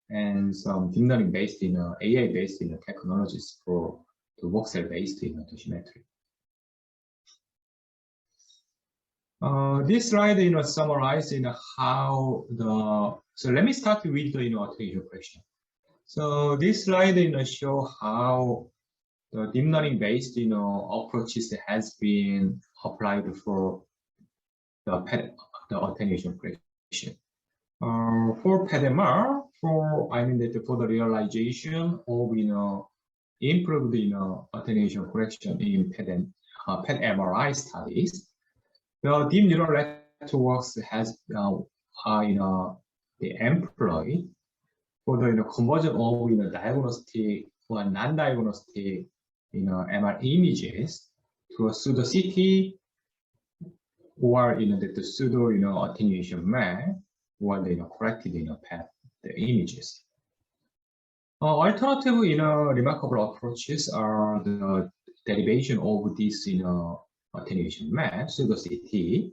and some deep learning based AI based technologies for the voxel based dosimetry. This slide summarizes how so let me start with the attenuation question. So this slide show how the deep learning based approaches has been applied for the attenuation question. For PET-MR, for the realization of improved attenuation correction in PET-MRI studies, the deep neural networks has they employ for the conversion of diagnostic or non-diagnostic MR images to a pseudo CT or the pseudo attenuation map or the corrected PET the images. Alternative remarkable approaches are the derivation of this attenuation map pseudo CT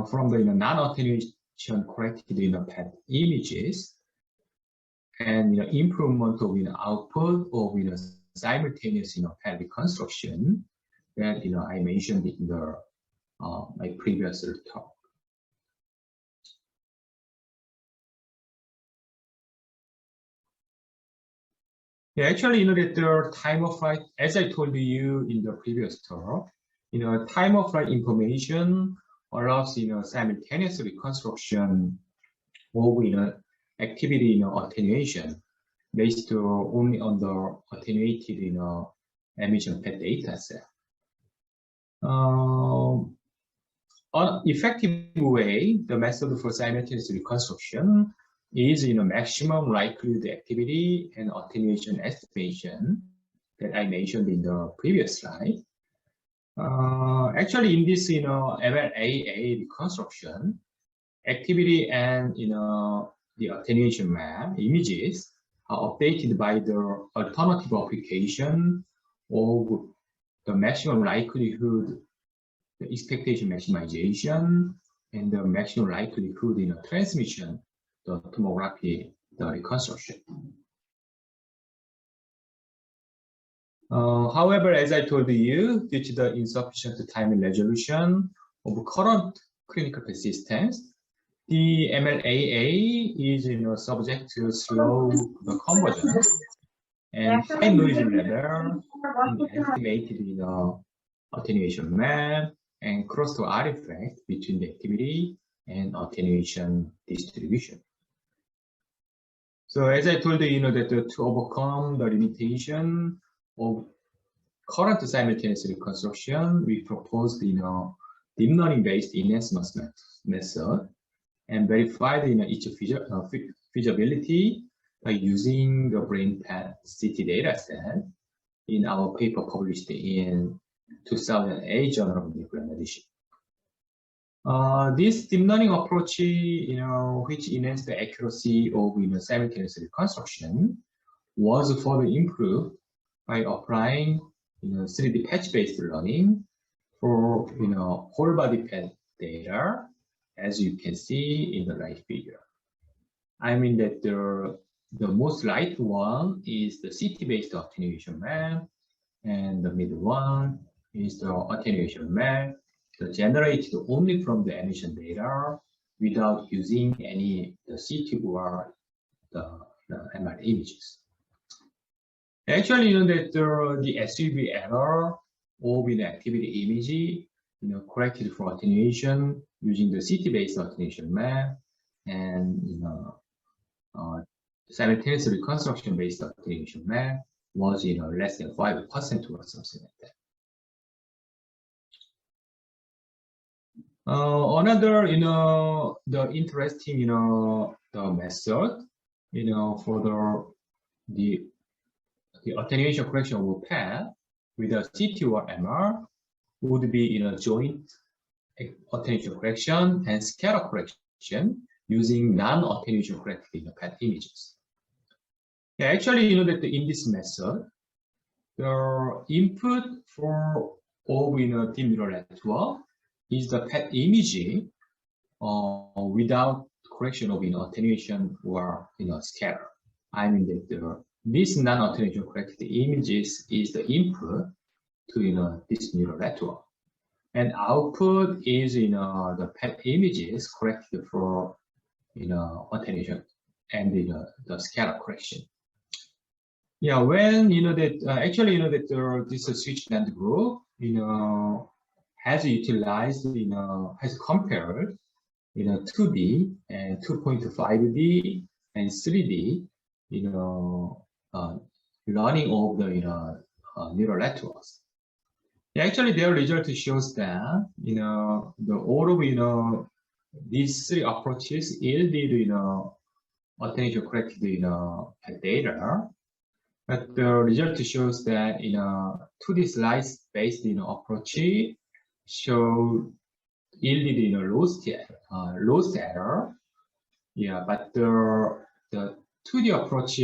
from the non-attenuation corrected PET images, and improvement of output of simultaneous PET reconstruction that I mentioned in the my previous talk. Yeah, actually, that the time of flight, as I told you in the previous talk, time of flight information allows simultaneous reconstruction of activity attenuation based only on the attenuated emission PET data set. An effective way, the method for simultaneous reconstruction is maximum likelihood activity and attenuation estimation that I mentioned in the previous slide. Actually, in this MLAA reconstruction, activity and the attenuation map images are updated by the alternative application of the maximum likelihood, the expectation maximization, and the maximum likelihood transmission, the tomography, the reconstruction. However, as I told you, due to the insufficient time and resolution of current clinical persistence, the MLAA is subject to slow conversion and high noise level in estimated attenuation map and cross to artifact between the activity and attenuation distribution. So as I told you, that to overcome the limitation of current simultaneous reconstruction, we proposed deep learning based enhancement method and verified its feasibility by using the brain PET CT dataset in our paper published in 2008 Journal of Nuclear Medicine. This deep learning approach, which enhanced the accuracy of simultaneous reconstruction, was further improved by applying 3D patch-based learning for whole body PET data, as you can see in the right figure. I mean that the most light one is the CT-based attenuation map, and the middle one is the attenuation map, generated only from the emission data without using any the CT or the MR images. Actually, that the SUV error of the activity image, corrected for attenuation using the CT-based attenuation map and simultaneous reconstruction-based attenuation map was less than 5% or something like that. Another the interesting the method for the attenuation correction of PET with a CT or MR would be joint attenuation correction and scatter correction using non-attenuation corrected PET images. Yeah, actually, that in this method, the input for all deep neural network is the PET image without correction of attenuation or scatter. I mean that this non-attenuation corrected images is the input to this neural network, and output is the PET images corrected for attenuation and the scatter correction. Yeah, when that actually that this switch band group has utilized has compared 2D and 2.5D and 3D learning of the neural networks. Yeah, actually their result shows that the all of these three approaches yielded attenuation corrected data. But the result shows that 2D slice based approach show yielded lost error. Yeah, but the 2D approach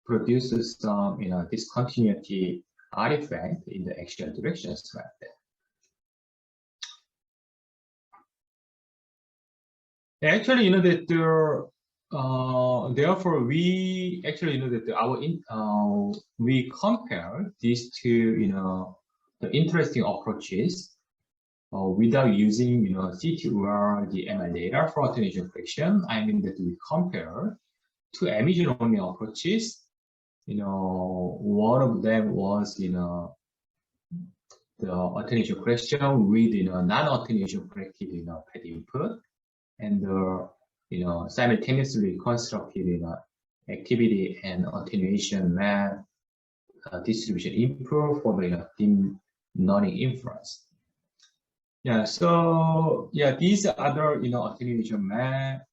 produces some discontinuity artifact in the actual directions like that. Actually, that therefore we actually that we compare these two the interesting approaches without using CT or the ML data for attenuation correction. I mean that we compare two emission only approaches. One of them was the attenuation correction with non-attenuation corrected PET input, and simultaneously constructed activity and attenuation map distribution input for the deep learning inference. Yeah, so yeah, these other attenuation map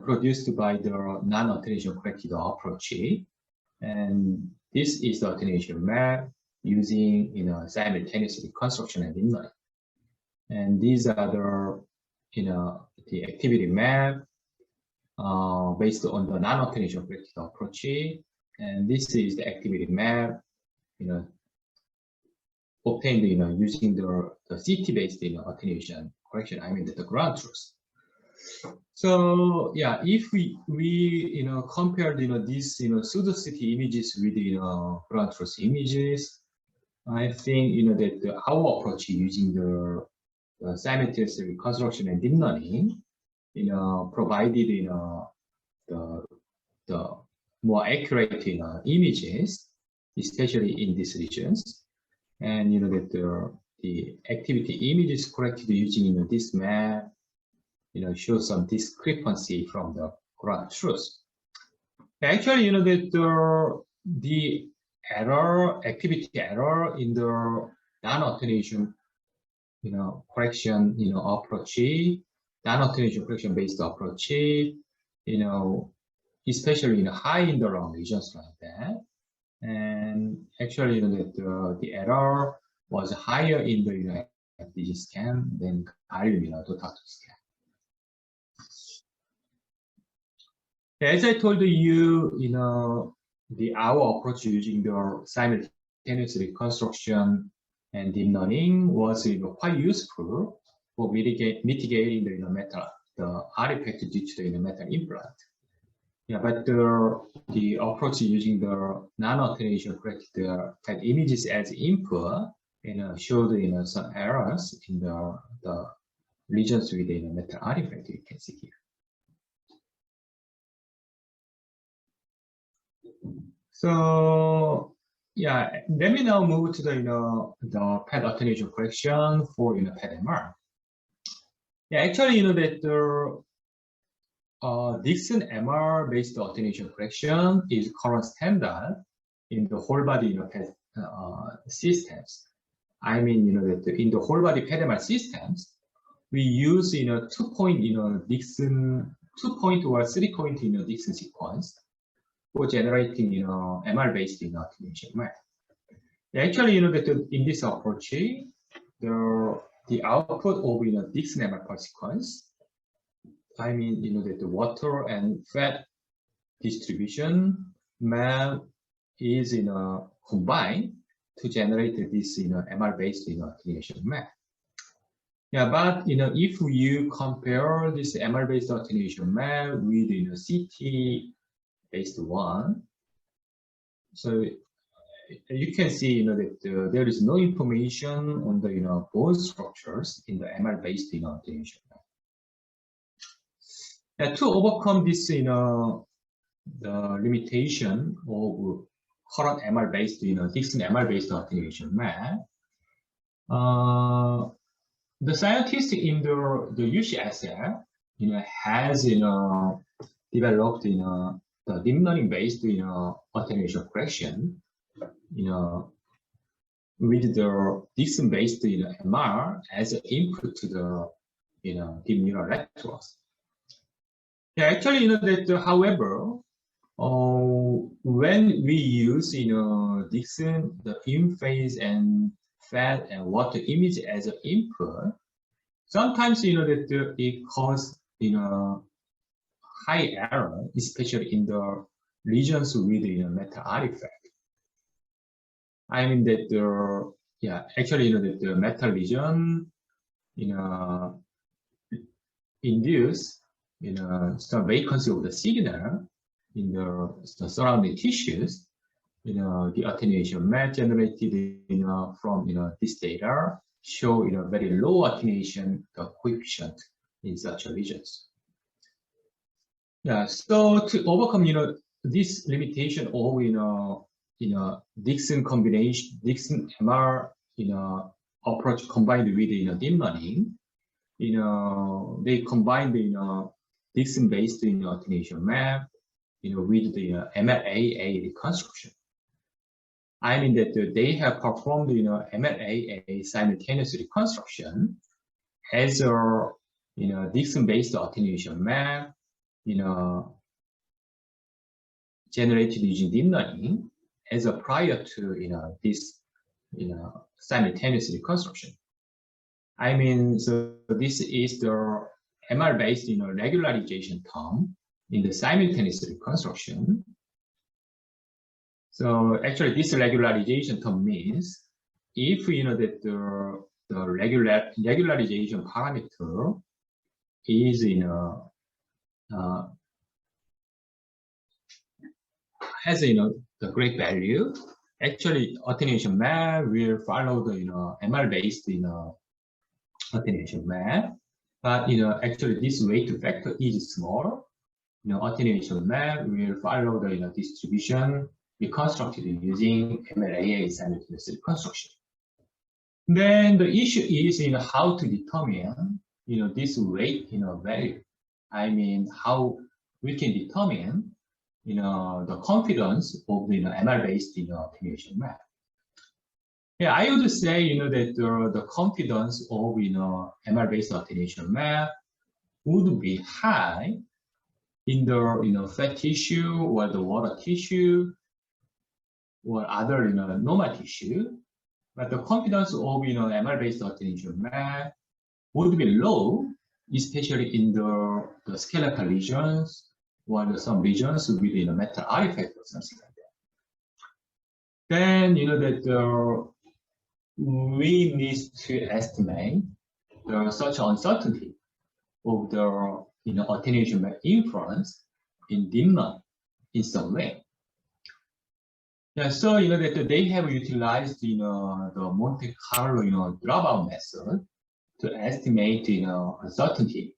produced by the non-attenuation corrected approach, and this is the attenuation map using simultaneous reconstruction and deep learning. And these are the activity map based on the non-attenuation corrected approach, and this is the activity map obtained using the CT-based attenuation correction. I mean the ground truth. So yeah, if we compare these pseudo CT images with ground truth images, I think that our approach using the simultaneous reconstruction and deep learning provided the more accurate images, especially in these regions, and that the activity images corrected using this map show some discrepancy from the ground truth. Actually that the error, activity error in the non-attenuation correction approach, non-attenuation correction based approach, especially high in the wrong regions like that. And actually that the error was higher in the FDG scan than higher total scan. As I told you, our approach using the simultaneous reconstruction and deep learning was quite useful for mitigating the artifact due to the metal implant. Yeah, but the approach using the non-attenuation corrected PET images as input, showed some errors in the regions with the metal artifact. You can see here. So yeah, let me now move to the the PET attenuation correction for PET MR. Yeah, actually that the Dixon MR based attenuation correction is current standard in the whole body PET systems. I mean that in the whole body PET MR systems we use 2-point Dixon 2-point or 3-point Dixon sequence for generating MR based attenuation map. Actually that in this approach the output of Dixon MR per sequence, I mean that the water and fat distribution map is combined to generate this MR based attenuation map. Yeah, but if you compare this MR based attenuation map with CT based one, so you can see that there is no information on the bone structures in the MR based attenuation map. Yeah, to overcome this the limitation of current MR based Dixon MR based attenuation map, the scientists in the UCSF has developed the deep learning based attenuation correction with the Dixon based MR as an input to the deep neural networks. Yeah, actually that however when we use Dixon the in phase and fat and water image as an input, sometimes that it causes high error, especially in the regions with metal artifact. I mean that actually that the metal region induce some vacancy of the signal in the surrounding tissues. The attenuation map generated from this data show very low attenuation coefficient in such regions. Yeah, so to overcome this limitation of Dixon combination, Dixon MR approach combined with deep learning, they combine the Dixon based attenuation map with the MLAA reconstruction. I mean that they have performed MLAA simultaneous reconstruction as a Dixon based attenuation map generated using deep learning as a prior to this simultaneous reconstruction. I mean, so this is the MR based regularization term in the simultaneous reconstruction. So actually this regularization term means if that the regularization parameter is has the great value, actually attenuation map will follow the MR based attenuation map, but actually this weight factor is small. Attenuation map will follow the distribution reconstructed using MLAA simultaneous reconstruction. Then the issue is how to determine this weight value. I mean how we can determine the confidence of the MR based attenuation map. Yeah, I would say that the confidence of MR based attenuation map would be high in the fat tissue or the water tissue or other normal tissue, but the confidence of MR based attenuation map would be low, especially in the skeletal regions or some regions with metal artifact or something like that. Then that we need to estimate such uncertainty of the attenuation map inference in dim learning in some way. Yeah, so that they have utilized the Monte Carlo dropout method to estimate uncertainty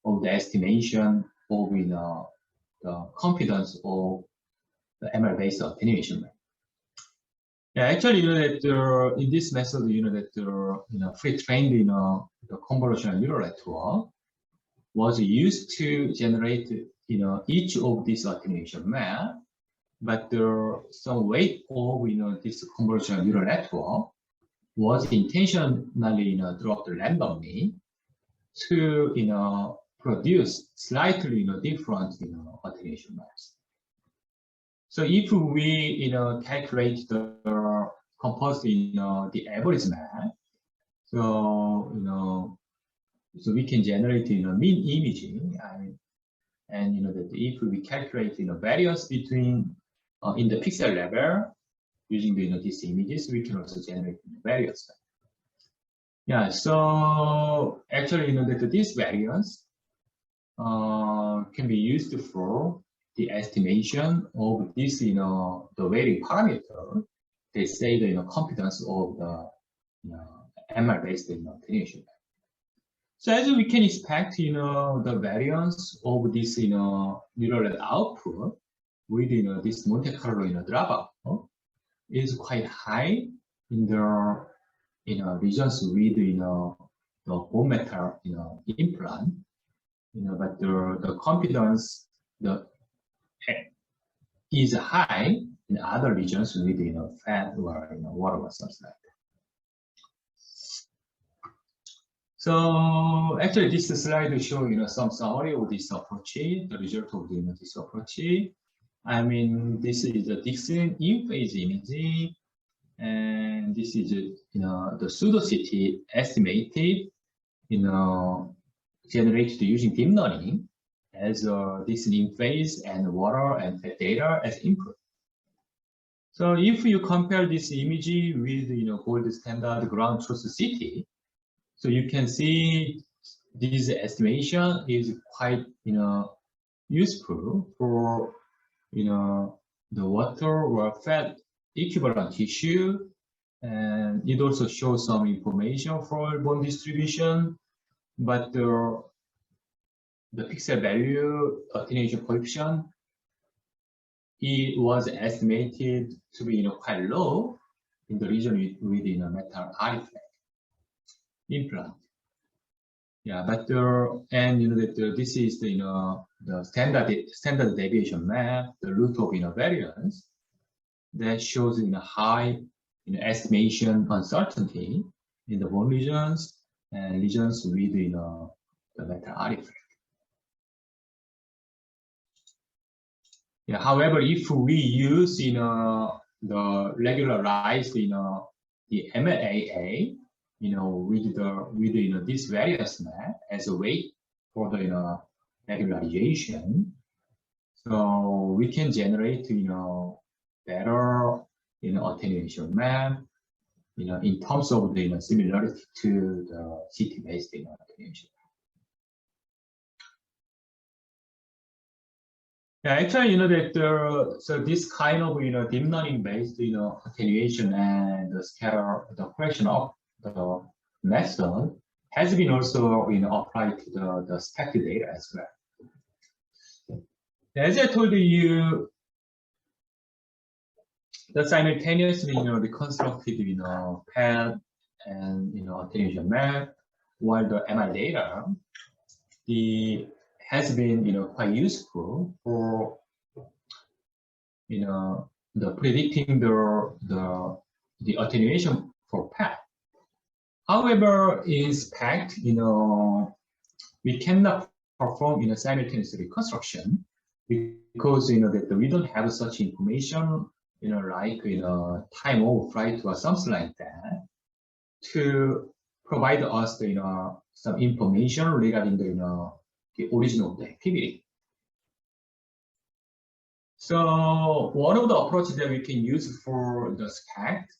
of the estimation of the confidence of the ML-based attenuation method. Yeah, actually, that in this method, that pre-trained the convolutional neural network was used to generate each of these attenuation map, but some weight of this convolutional neural network was intentionally dropped randomly to produce slightly different attenuation maps. So if we calculate the composite the average map, so so we can generate mean imaging, and that if we calculate variance between in the pixel level using these images, we can also generate variance. Yeah, so actually that this variance can be used for the estimation of this the varying parameter. They say the confidence of the ML-based attenuation. So as we can expect, the variance of this neural net output with this Monte Carlo dropout is quite high in the regions with the bone metal implant. But the confidence is high in other regions with fat or water or something like that. So actually, this slide shows some summary of this approach, the result of this approach. I mean, this is the Dixon in-phase imaging, and this is the pseudocity estimated generated using deep learning as this in-phase and water and fat data as input. So if you compare this image with gold standard ground truth city, so you can see this estimation is quite useful for the water or fat equivalent tissue, and it also shows some information for bone distribution, but the pixel value attenuation coefficient, it was estimated to be quite low in the region with metal artifact implant. Yeah, but and that this is the standard deviation map, the root of variance that shows high estimation uncertainty in the bone regions and regions with the metal artifact. Yeah, however, if we use the regularized the MLAA with this variance map as a weight for the regularization, so we can generate better attenuation map in terms of the similarity to the CT-based attenuation. Yeah, actually, that so this kind of deep learning based attenuation and the scatter the correction of the method has been also applied to the SPECT data as well. As I told you, the simultaneously reconstructed PET and attenuation map, while the MR data has been quite useful for the predicting the attenuation for PET. However, in SPECT, we cannot perform simultaneous reconstruction because that we don't have such information, like time of flight or something like that, to provide us some information regarding the origin of the activity. So one of the approaches that we can use for the SPECT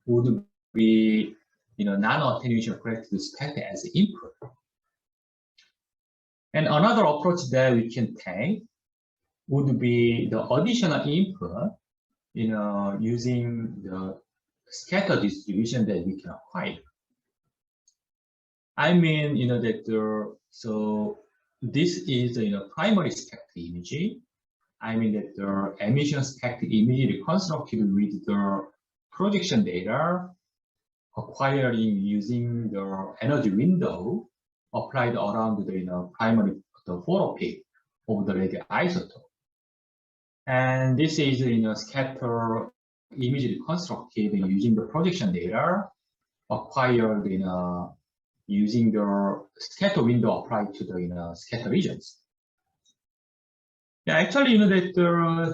would be non-attenuation corrected SPECT as input. And another approach that we can take would be the additional input, using the scatter distribution that we can acquire. I mean, so this is primary spectral image. I mean that the emission spectral image reconstructed with the projection data acquiring using the energy window applied around the primary photo peak of the radio isotope. And this is scatter image reconstructed using the projection data acquired using the scatter window applied to the scatter regions. Yeah, actually,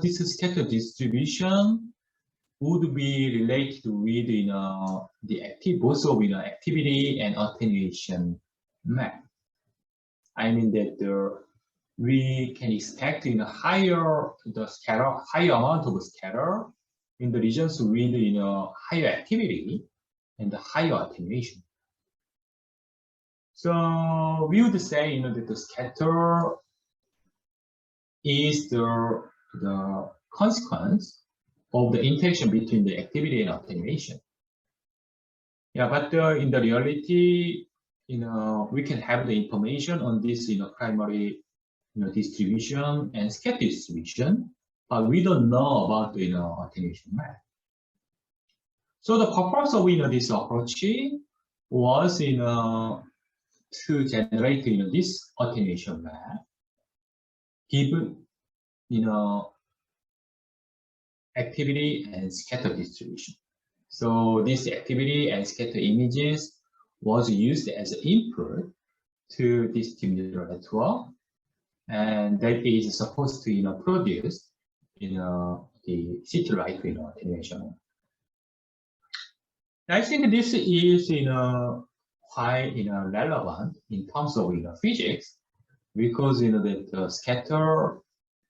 this scatter distribution would be related with the both of activity and attenuation map. I mean that we can expect higher amount of scatter in the regions with higher activity and the higher attenuation. So we would say that the scatter is the consequence of the interaction between the activity and attenuation. Yeah, but in the reality, we can have the information on this primary distribution and scatter distribution, but we don't know about the attenuation map. So the purpose of this approach was to generate this attenuation map given activity and scatter distribution. So this activity and scatter images was used as input to this neural network, and that is supposed to produce the city light attenuation. I think this is quite relevant in terms of physics, because that the scatter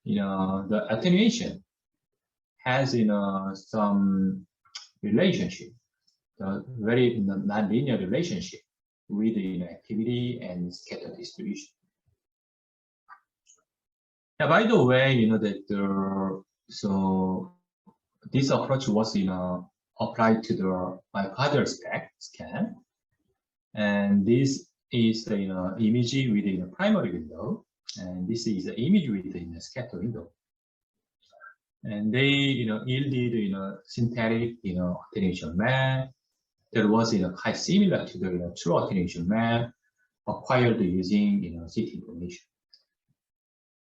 the attenuation has some relationship, the very nonlinear relationship with activity and scatter distribution. Now, by the way, so this approach was applied to the bipolar scan, and this is the image within the primary window, and this is the image within the scatter window. And they yielded synthetic attenuation map that was quite similar to the true attenuation map acquired using CT information.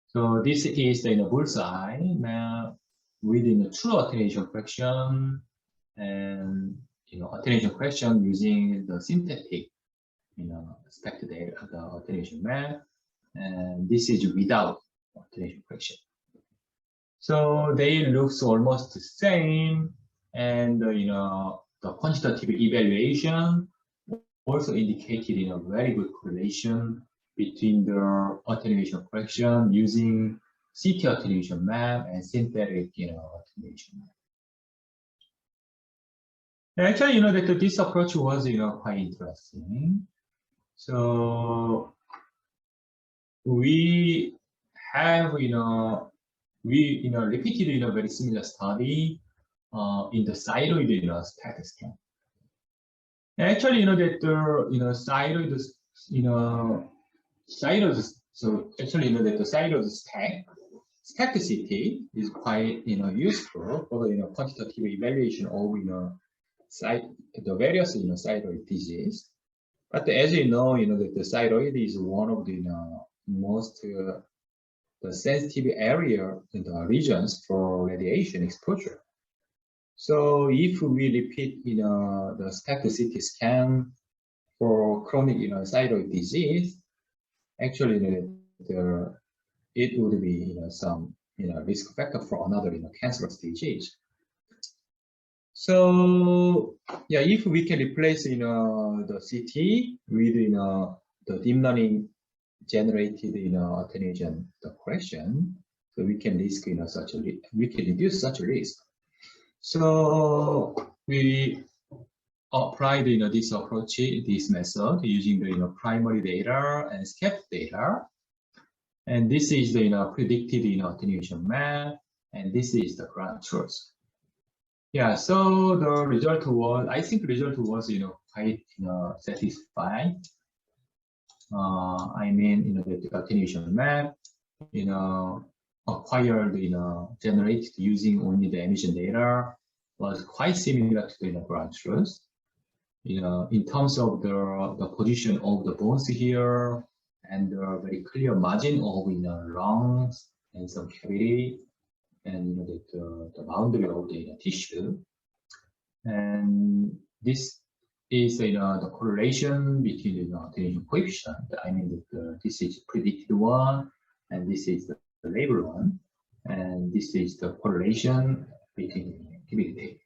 So this is the bullseye map within the true attenuation fraction and attenuation fraction using the synthetic spectral data, the attenuation map, and this is without attenuation fraction. So they look almost the same, and the quantitative evaluation also indicated a very good correlation between the attenuation fraction using CT attenuation map and synthetic attenuation map. And actually, that this approach was quite interesting. So we have we repeated very similar study in the thyroid SPECT scan. Actually, that thyroid so actually that the thyroid SPECT CT is quite useful for the quantitative evaluation of the various thyroid disease. But as you know, that the thyroid is one of the most the sensitive area in the regions for radiation exposure. So if we repeat the SPECT CT scan for chronic thyroid disease, actually it would be some risk factor for another cancerous disease. So yeah, if we can replace the CT with the deep learning generated attenuation correction, so we can risk we can reduce such a risk. So we applied this approach, this method using the primary data and scatter data, And this is the predicted attenuation map, and this is the ground truth. Yeah, so the result was, I think the result was quite satisfying. I mean, the attenuation map, acquired, generated using only the emission data was quite similar to the ground truth. In terms of the position of the bones here, and the very clear margin of lungs and some cavity, and the boundary of the tissue. And this is the correlation between the attenuation coefficient. I mean, this is predicted one, and this is the label one, and this is the correlation between cubic data.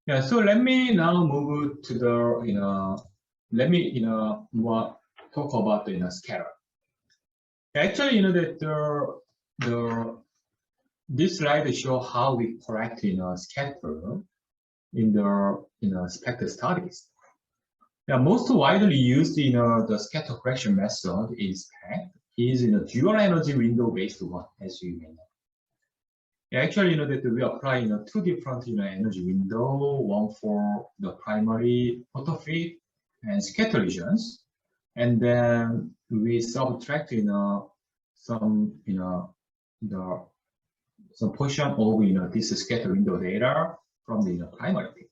Yeah, so let me now move to the let me more talk about the scatter. Actually, that this slide show how we correct scatter in the spectral studies. Yeah, most widely used the scatter correction method is dual energy window based one, as you may know. Yeah, actually, that we apply two different energy window, one for the primary photofit and scatter regions, and then we subtract some some portion of this scatter window data from the primary field.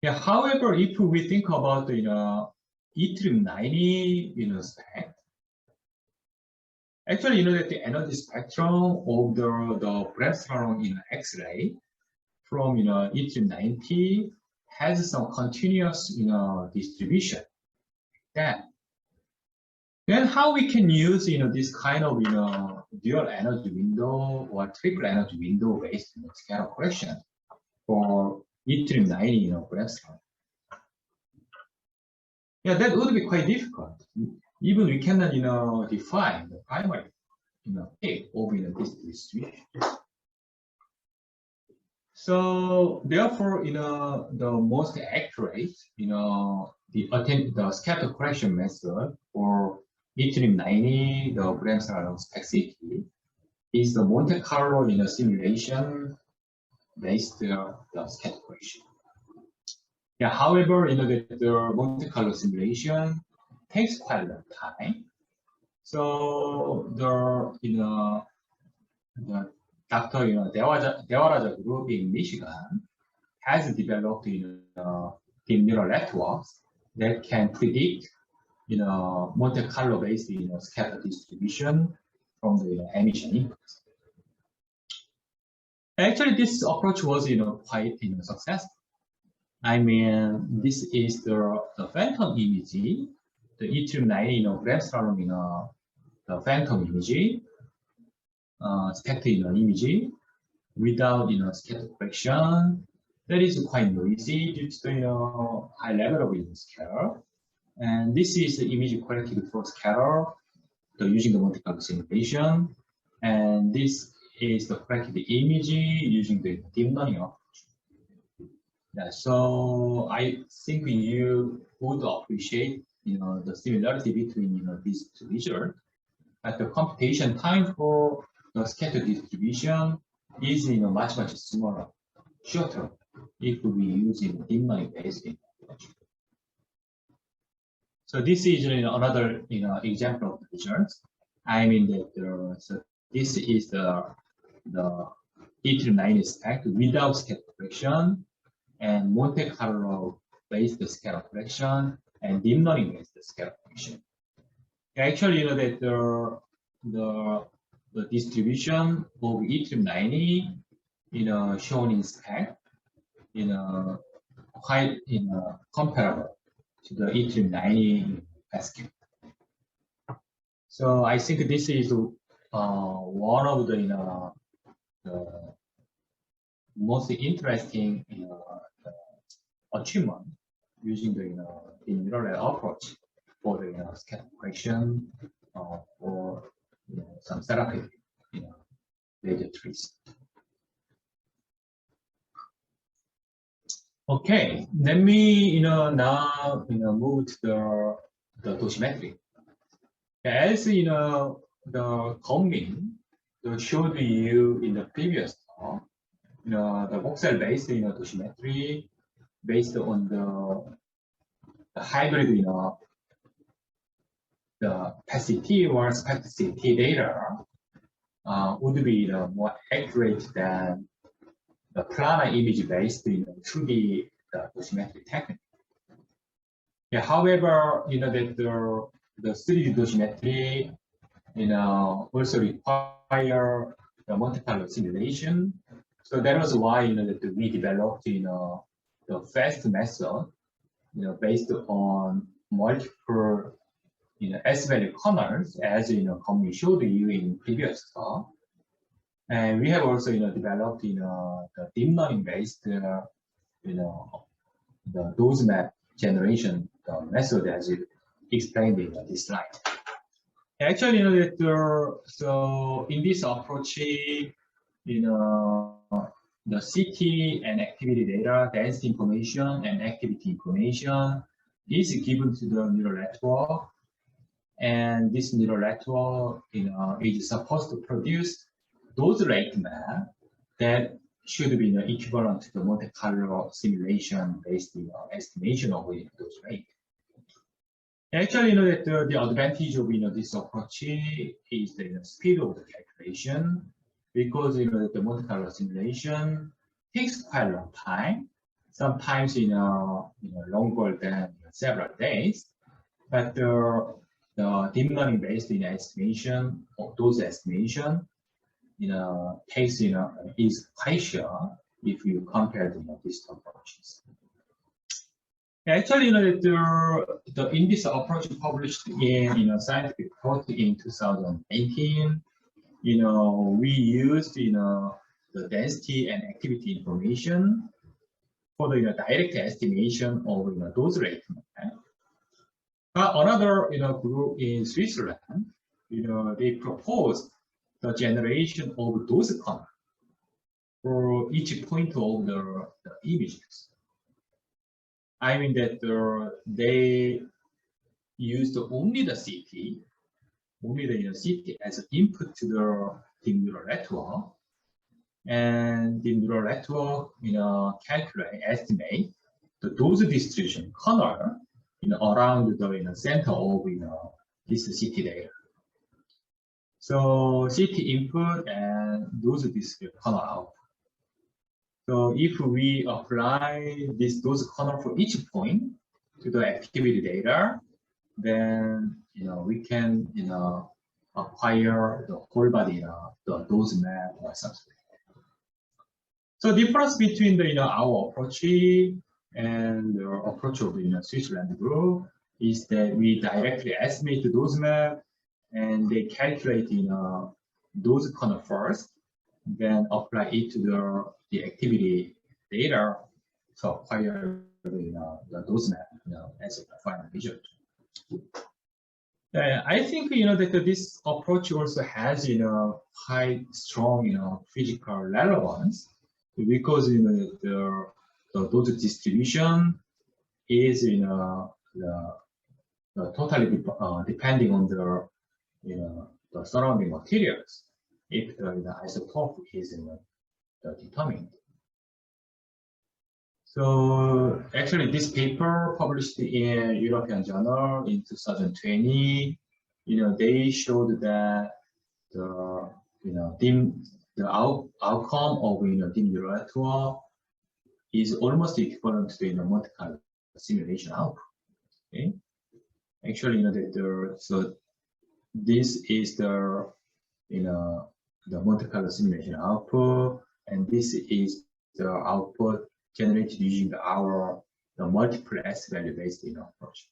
Yeah, however, if we think about the yttrium 90 spec, actually, that the energy spectrum of the Bremsstrahlung X-ray from yttrium 90 has some continuous distribution. Then how we can use this kind of dual energy window or triple energy window based scatter correction for yttrium 90 Bremsstrahlung? Yeah, that would be quite difficult. Even we cannot define the primary peak of this distribution. So therefore, the most accurate, the scatter correction method for yttrium 90, the Bremsstrahlung spectroscopy, is the Monte Carlo simulation based the scatter correction. Yeah, however, the Monte Carlo simulation takes quite a long time. So the Dr. Devaraja group in Michigan has developed deep neural networks that can predict Monte Carlo based scatter distribution from the emission inputs. Actually, this approach was quite successful. I mean, this is the phantom image, the yttrium 90 Bremsstrahlung the phantom image, spectral image without scatter correction. That is quite noisy due to the high level of scatter. And this is the image corrected for scatter using the Monte Carlo simulation. And this is the corrected image using the deep learning approach. Yeah, so I think you would appreciate the similarity between these two results. But the computation time for the scatter distribution is much smaller, shorter if we use deep learning based approach. So this is another example of the results. I mean that so this is the yttrium 90 spec without scatter correction, and Monte Carlo based scatter correction, and deep learning based scatter correction. Actually, that the distribution of yttrium 90, shown in spec, quite comparable to the yttrium 90 basket. So I think this is one of the most interesting achievement using the neural approach for the scatter correction for some therapeutic laser trees. Okay, let me now move to the dosimetry. As the Gong-Min showed you in the previous talk, the voxel-based dosimetry based on the hybrid the PET or SPECT-CT data would be more accurate than the planar image-based 2D dosimetry technique. Yeah, however, that the 3D dosimetry also require the Monte Carlo simulation. So that was why that we developed the fast method based on multiple S-value corners, as Gong-Min showed you in previous talk. And we have also developed the deep learning based the dose map generation method, as explained in this slide. Actually, so in this approach, the CT and activity data, density information and activity information is given to the neural network, and this neural network is supposed to produce dose rate map that should be equivalent to the Monte Carlo simulation based estimation of dose rate. Actually, that the advantage of this approach is the speed of the calculation, because the Monte Carlo simulation takes quite a long time, sometimes longer than several days. But the deep learning based estimation of those estimation takes is quite short if you compare these two approaches. Actually, in this approach published in Scientific Report in 2018, we used the density and activity information for the direct estimation of dose rate. Another group in Switzerland, they proposed the generation of dose count for each point of the images. I mean that they used only the CT, CT as an input to the deep neural network, and the neural network, estimate the dose distribution corner around the center of this CT data. So CT input and dose distribution corner output. So if we apply this dose corner for each point to the activity data, then we can acquire the whole body the dose map or something. So difference between our approach and the approach of Switzerland group is that we directly estimate the dose map, and they calculate dose corner first, then apply it to the activity data to acquire the dose map as a final result. I think that this approach also has quite strong physical relevance, because the dose distribution is totally depending on the surrounding materials, if the isotope is determined. So actually, this paper published in European Journal in 2020, they showed that the outcome of deep neural network is almost equivalent to the Monte Carlo simulation output. Okay, actually, so this is the Monte Carlo simulation output, and this is the output generated using the multiple S value based approach.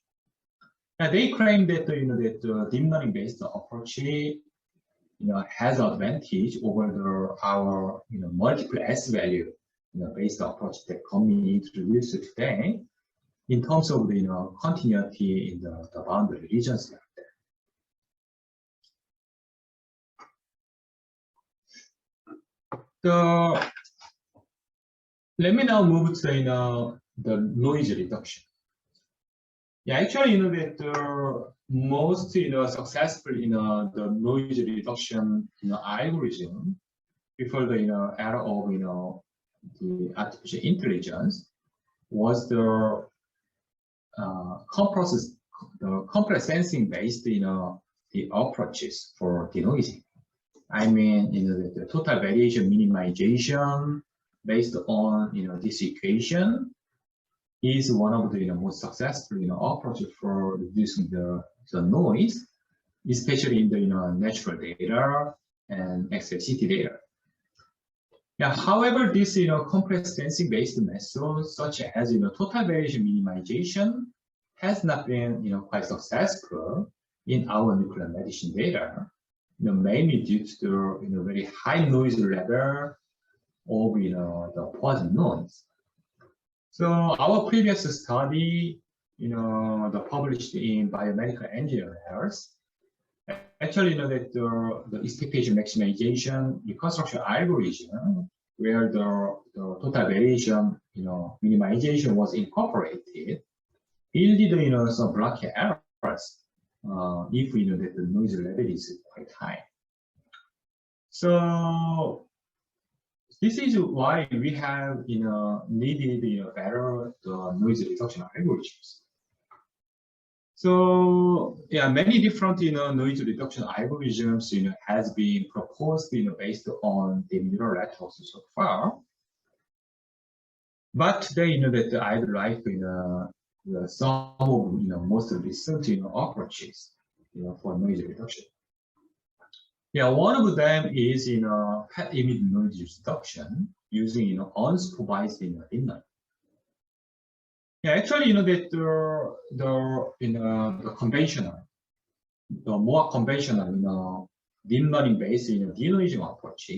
Now they claim that that deep learning based approach has advantage over our multiple S value based approach that Gong-Min introduced today, in terms of the continuity in the boundary regions like that. Let me now move to the noise reduction. Yeah, actually, that the most, successful, the noise reduction, algorithm before the, era of, the artificial intelligence was the compress sensing based, the approaches for denoising. I mean, the total variation minimization based on, this equation is one of the most successful approaches for reducing the noise, especially in the natural data and XLCT data. Yeah, however, this compressed sensing based methods such as total variation minimization has not been quite successful in our nuclear medicine data, mainly due to the very high noise level of the positive noise. So our previous study, the published in Biomedical Engineering Health, actually, that the expectation maximization reconstruction algorithm, where the total variation, minimization was incorporated, yielded, some blocking errors if that the noise level is quite high. So this is why we have needed better the noise reduction algorithms. So yeah, many different noise reduction algorithms has been proposed based on the neural networks so far. But today that I'd like some of most recent approaches for noise reduction. Yeah, one of them is PET image noise reduction using unsupervised deep learning. Yeah, actually, that the conventional, the more conventional, deep learning based denoising approach,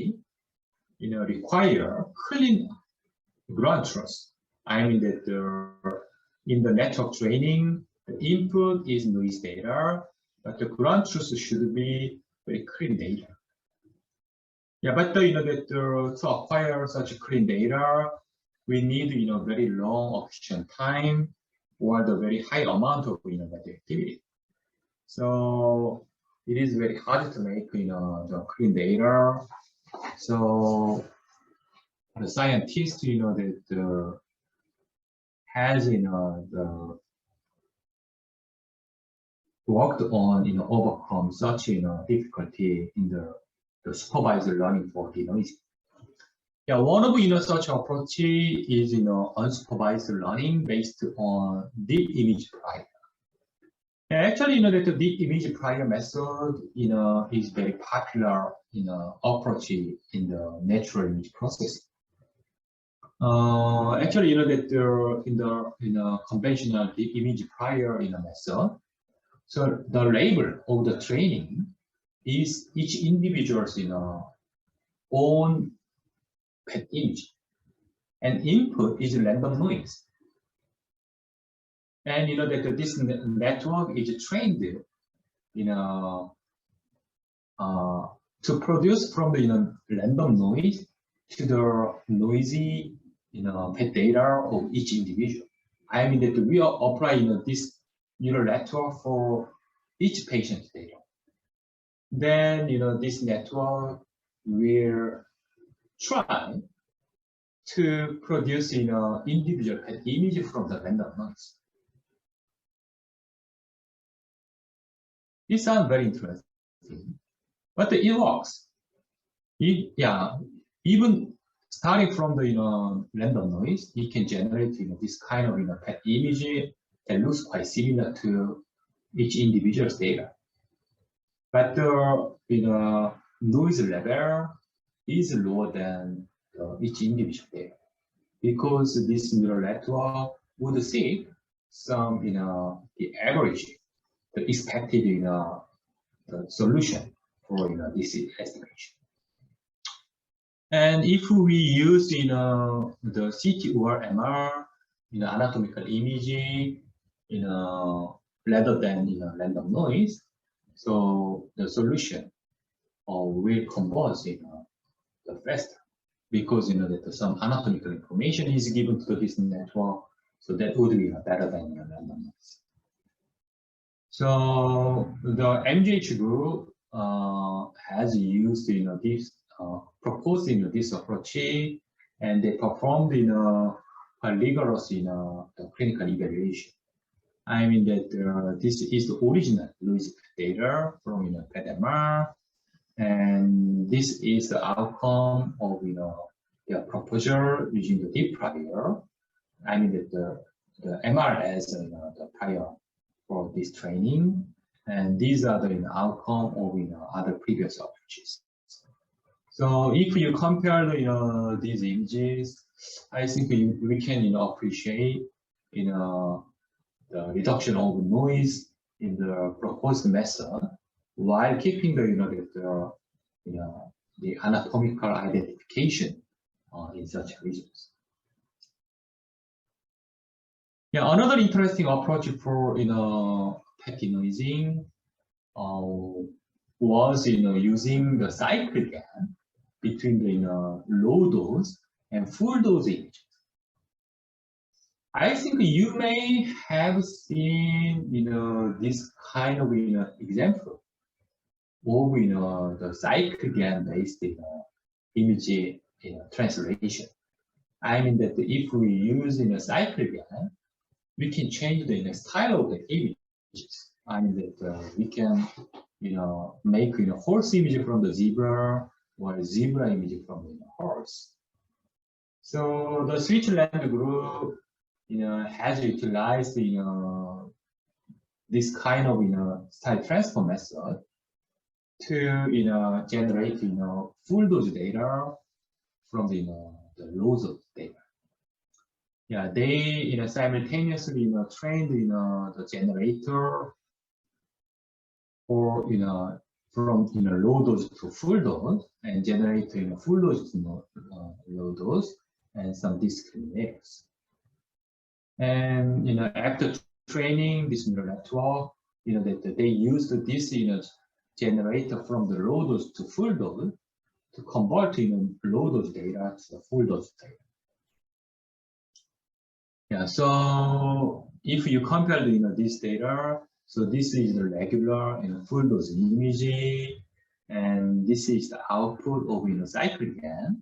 require clean ground truth. I mean that in the network training, the input is noise data, but the ground truth should be very clean data. Yeah, but that to acquire such clean data, we need very long acquisition time or the very high amount of activity. So it is very hard to make the clean data. So the scientist that has the worked on overcome such difficulty in the supervised learning for denoising. Yeah, one of such approach is unsupervised learning based on deep image prior. Actually, that the deep image prior method is very popular approach in the natural image processing. Actually, that in the conventional deep image prior method, so the label of the training is each individual's own PET image, and input is random noise. And that this network is trained, to produce from the random noise to the noisy, PET data of each individual. I mean that we apply this neural network for each patient's data. Then this network will try to produce individual PET image from the random noise. It sounds very interesting, but it works. Even starting from the random noise, it can generate this kind of PET image that looks quite similar to each individual's data. But the noise level is lower than each individual data, because this neural network would see some the average, the expected the solution for this estimation. And if we use the CT or MR anatomical imaging rather than random noise, so the solution will converge the faster, because that some anatomical information is given to this network, So that would be better than randomness. So the MGH group has used this proposed this approach, and they performed quite rigorous the clinical evaluation. I mean that this is the original Lewis data from PET-MR, and this is the outcome of the proposal using the deep prior. I mean that the MR as the prior for this training, and these are the outcome of other previous approaches. So if you compare these images, I think we can the reduction of noise in the proposed method while keeping the anatomical identification in such regions. Yeah, another interesting approach for PET denoising was using the cycle gap between the low dose and full dose images. I think you may have seen this kind of example of the cycle gap based image translation. I mean that if we use cycle gap, we can change the style of the images. I mean that we can make horse image from the zebra or zebra image from the horse. So the Switzerland group has utilized this kind of style transfer method to generate full dose data from the low dose data. Yeah, they simultaneously trained the generator for from low dose to full dose and generate full dose to low dose and some discriminators. And after training this neural network, that they used this generator from the low dose to full dose to convert low dose data to the full dose data. Yeah, so if you compare this data, so this is the regular full dose image, and this is the output of cycle gap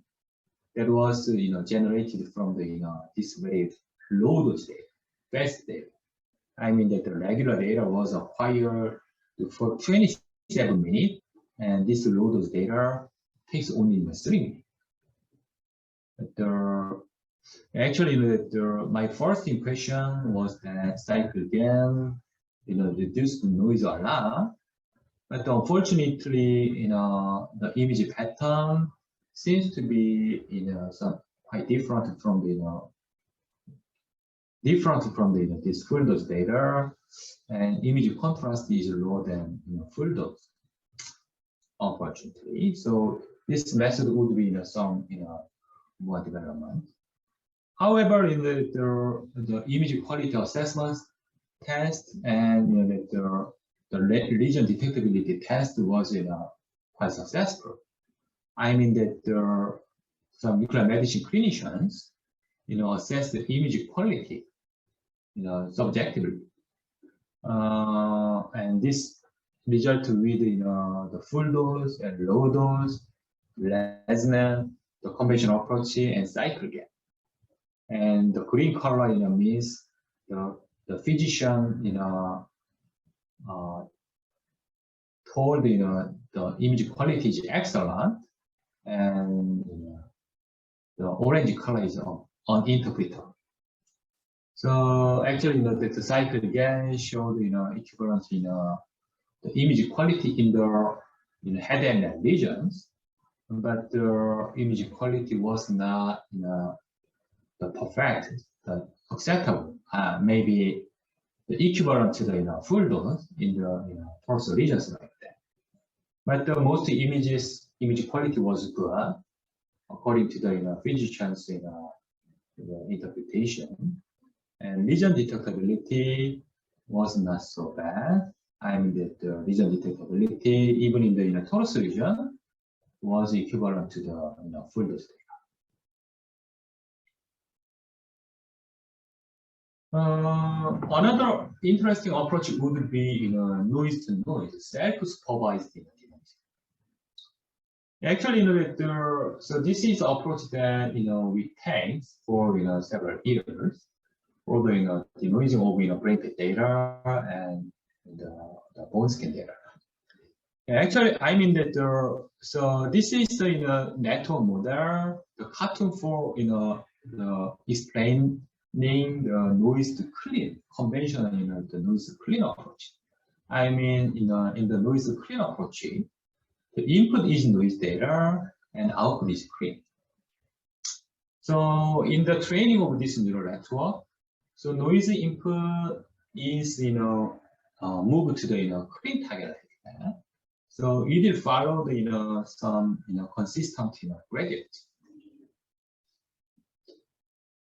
that was generated from the this very low dose data, fast data. I mean that the regular data was acquired for 27 minutes, and this low dose data takes only 3 minutes. But actually, my first impression was that cycle gap reduced the noise a lot, but unfortunately, the image pattern seems to be some quite different from this full dose data, and image contrast is lower than full dose, unfortunately. So this method would be some more development. However, in the image quality assessment test and the region detectability test was quite successful. I mean that some nuclear medicine clinicians assess the image quality subjectively, and this result with the full dose and low dose, Lesman, the conventional approach, and cycle gap. And the green color means the physician told the image quality is excellent, and the orange color is uninterpreted. So actually the cycle again showed equivalence the image quality in the head and neck regions, but the image quality was not the perfect, the acceptable, maybe the equivalent to the full dose in the torso regions like that. But most image quality was good according to the physician's interpretation, and region detectability was not so bad. I mean that the region detectability even in the torso region was equivalent to the full dose data. Another interesting approach would be noise to noise, self-supervised device. Actually, so this is an approach that we take for several years for the denoising of brain PET data and the bone scan data. Actually, I mean that so this is the network model, the cartoon for the explaining the noise to clean conventional the noise to clean approach. I mean in the noise to clean approach, the input is noise data and output is clean. So in the training of this neural network, so noise input is moved to the clean target. So it will follow the some consistent gradient.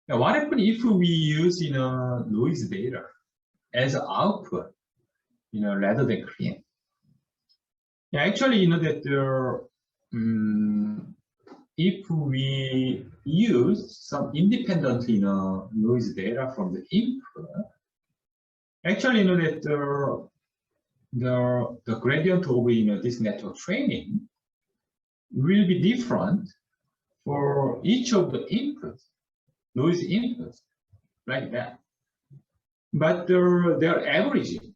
Now, what happens if we use noise data as output, rather than clean? Yeah, actually, that if we use some independent noise data from the input, actually, that the gradient of this network training will be different for each of the inputs, noise inputs, like that. But their averaging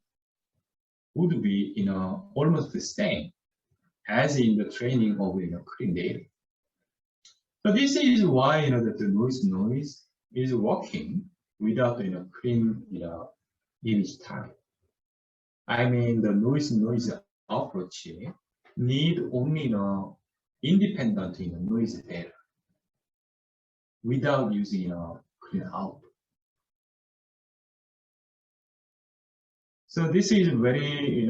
would be almost the same as in the training of clean data. So this is why that the noise is working without clean image target. I mean the noise approach need only independent noise data without using clean output. So this is very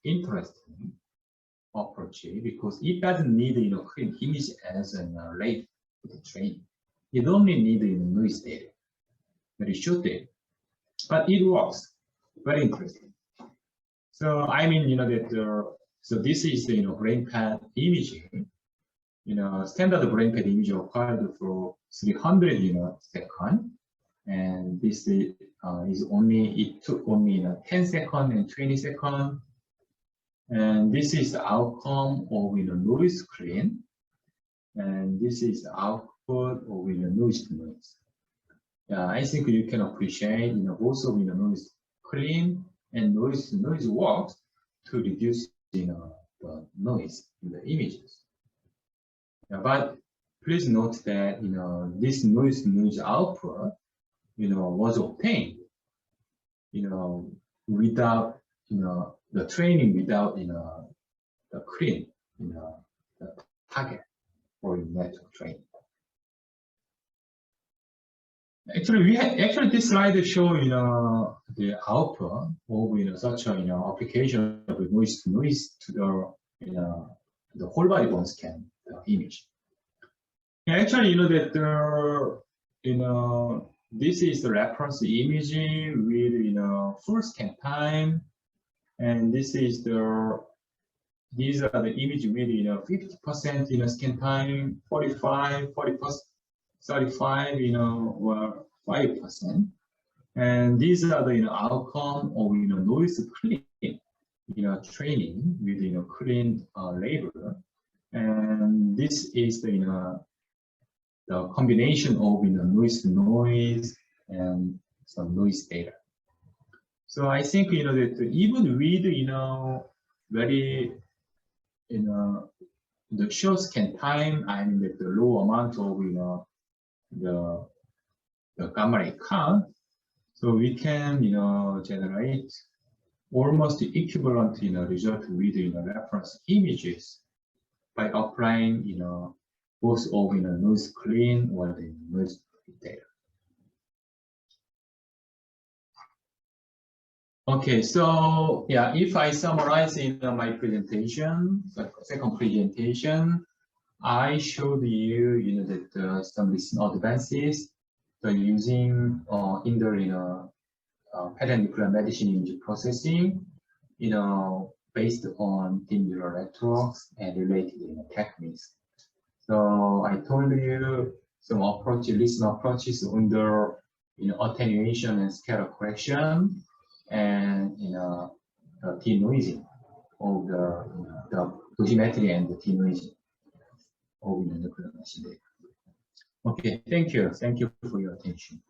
interesting approach because it doesn't need clean image as a rate for the training. It only need noise data, very short data, but it works. Very interesting. So I mean that so this is brain PET imaging. Standard brain PET image required for 300 seconds, and this is it took only 10 seconds and 20 seconds. And this is the outcome of noise clean, and this is the output of noise to noise. I think you can appreciate both of noise clean and noise to noise works to reduce the noise in the images. But please note that this noise to noise output was obtained without the training without the clean the target for network training. Actually this slide show the output of such application of noise to noise to the whole body bone scan image. Actually that this is the reference image with full scan time. And this is these are the image with 50% scan time, 45, 40%, 35, or 5%. And these are the outcome of noise clean training with clean label. And this is the combination of noise to noise and some noise data. So I think that even with very the short scan time and the low amount of the gamma ray count, so we can generate almost equivalent result with reference images by applying both of noise clean or the noise data. Okay, so yeah, if I summarize in my presentation, the second presentation, I showed you that some recent advances using in the PET and nuclear medicine image processing, based on deep neural networks and related techniques. So I told you some recent approaches under attenuation and scatter correction, and the denoising of the dosimetry and the denoising of the 그런 것인데. Okay, thank you for your attention.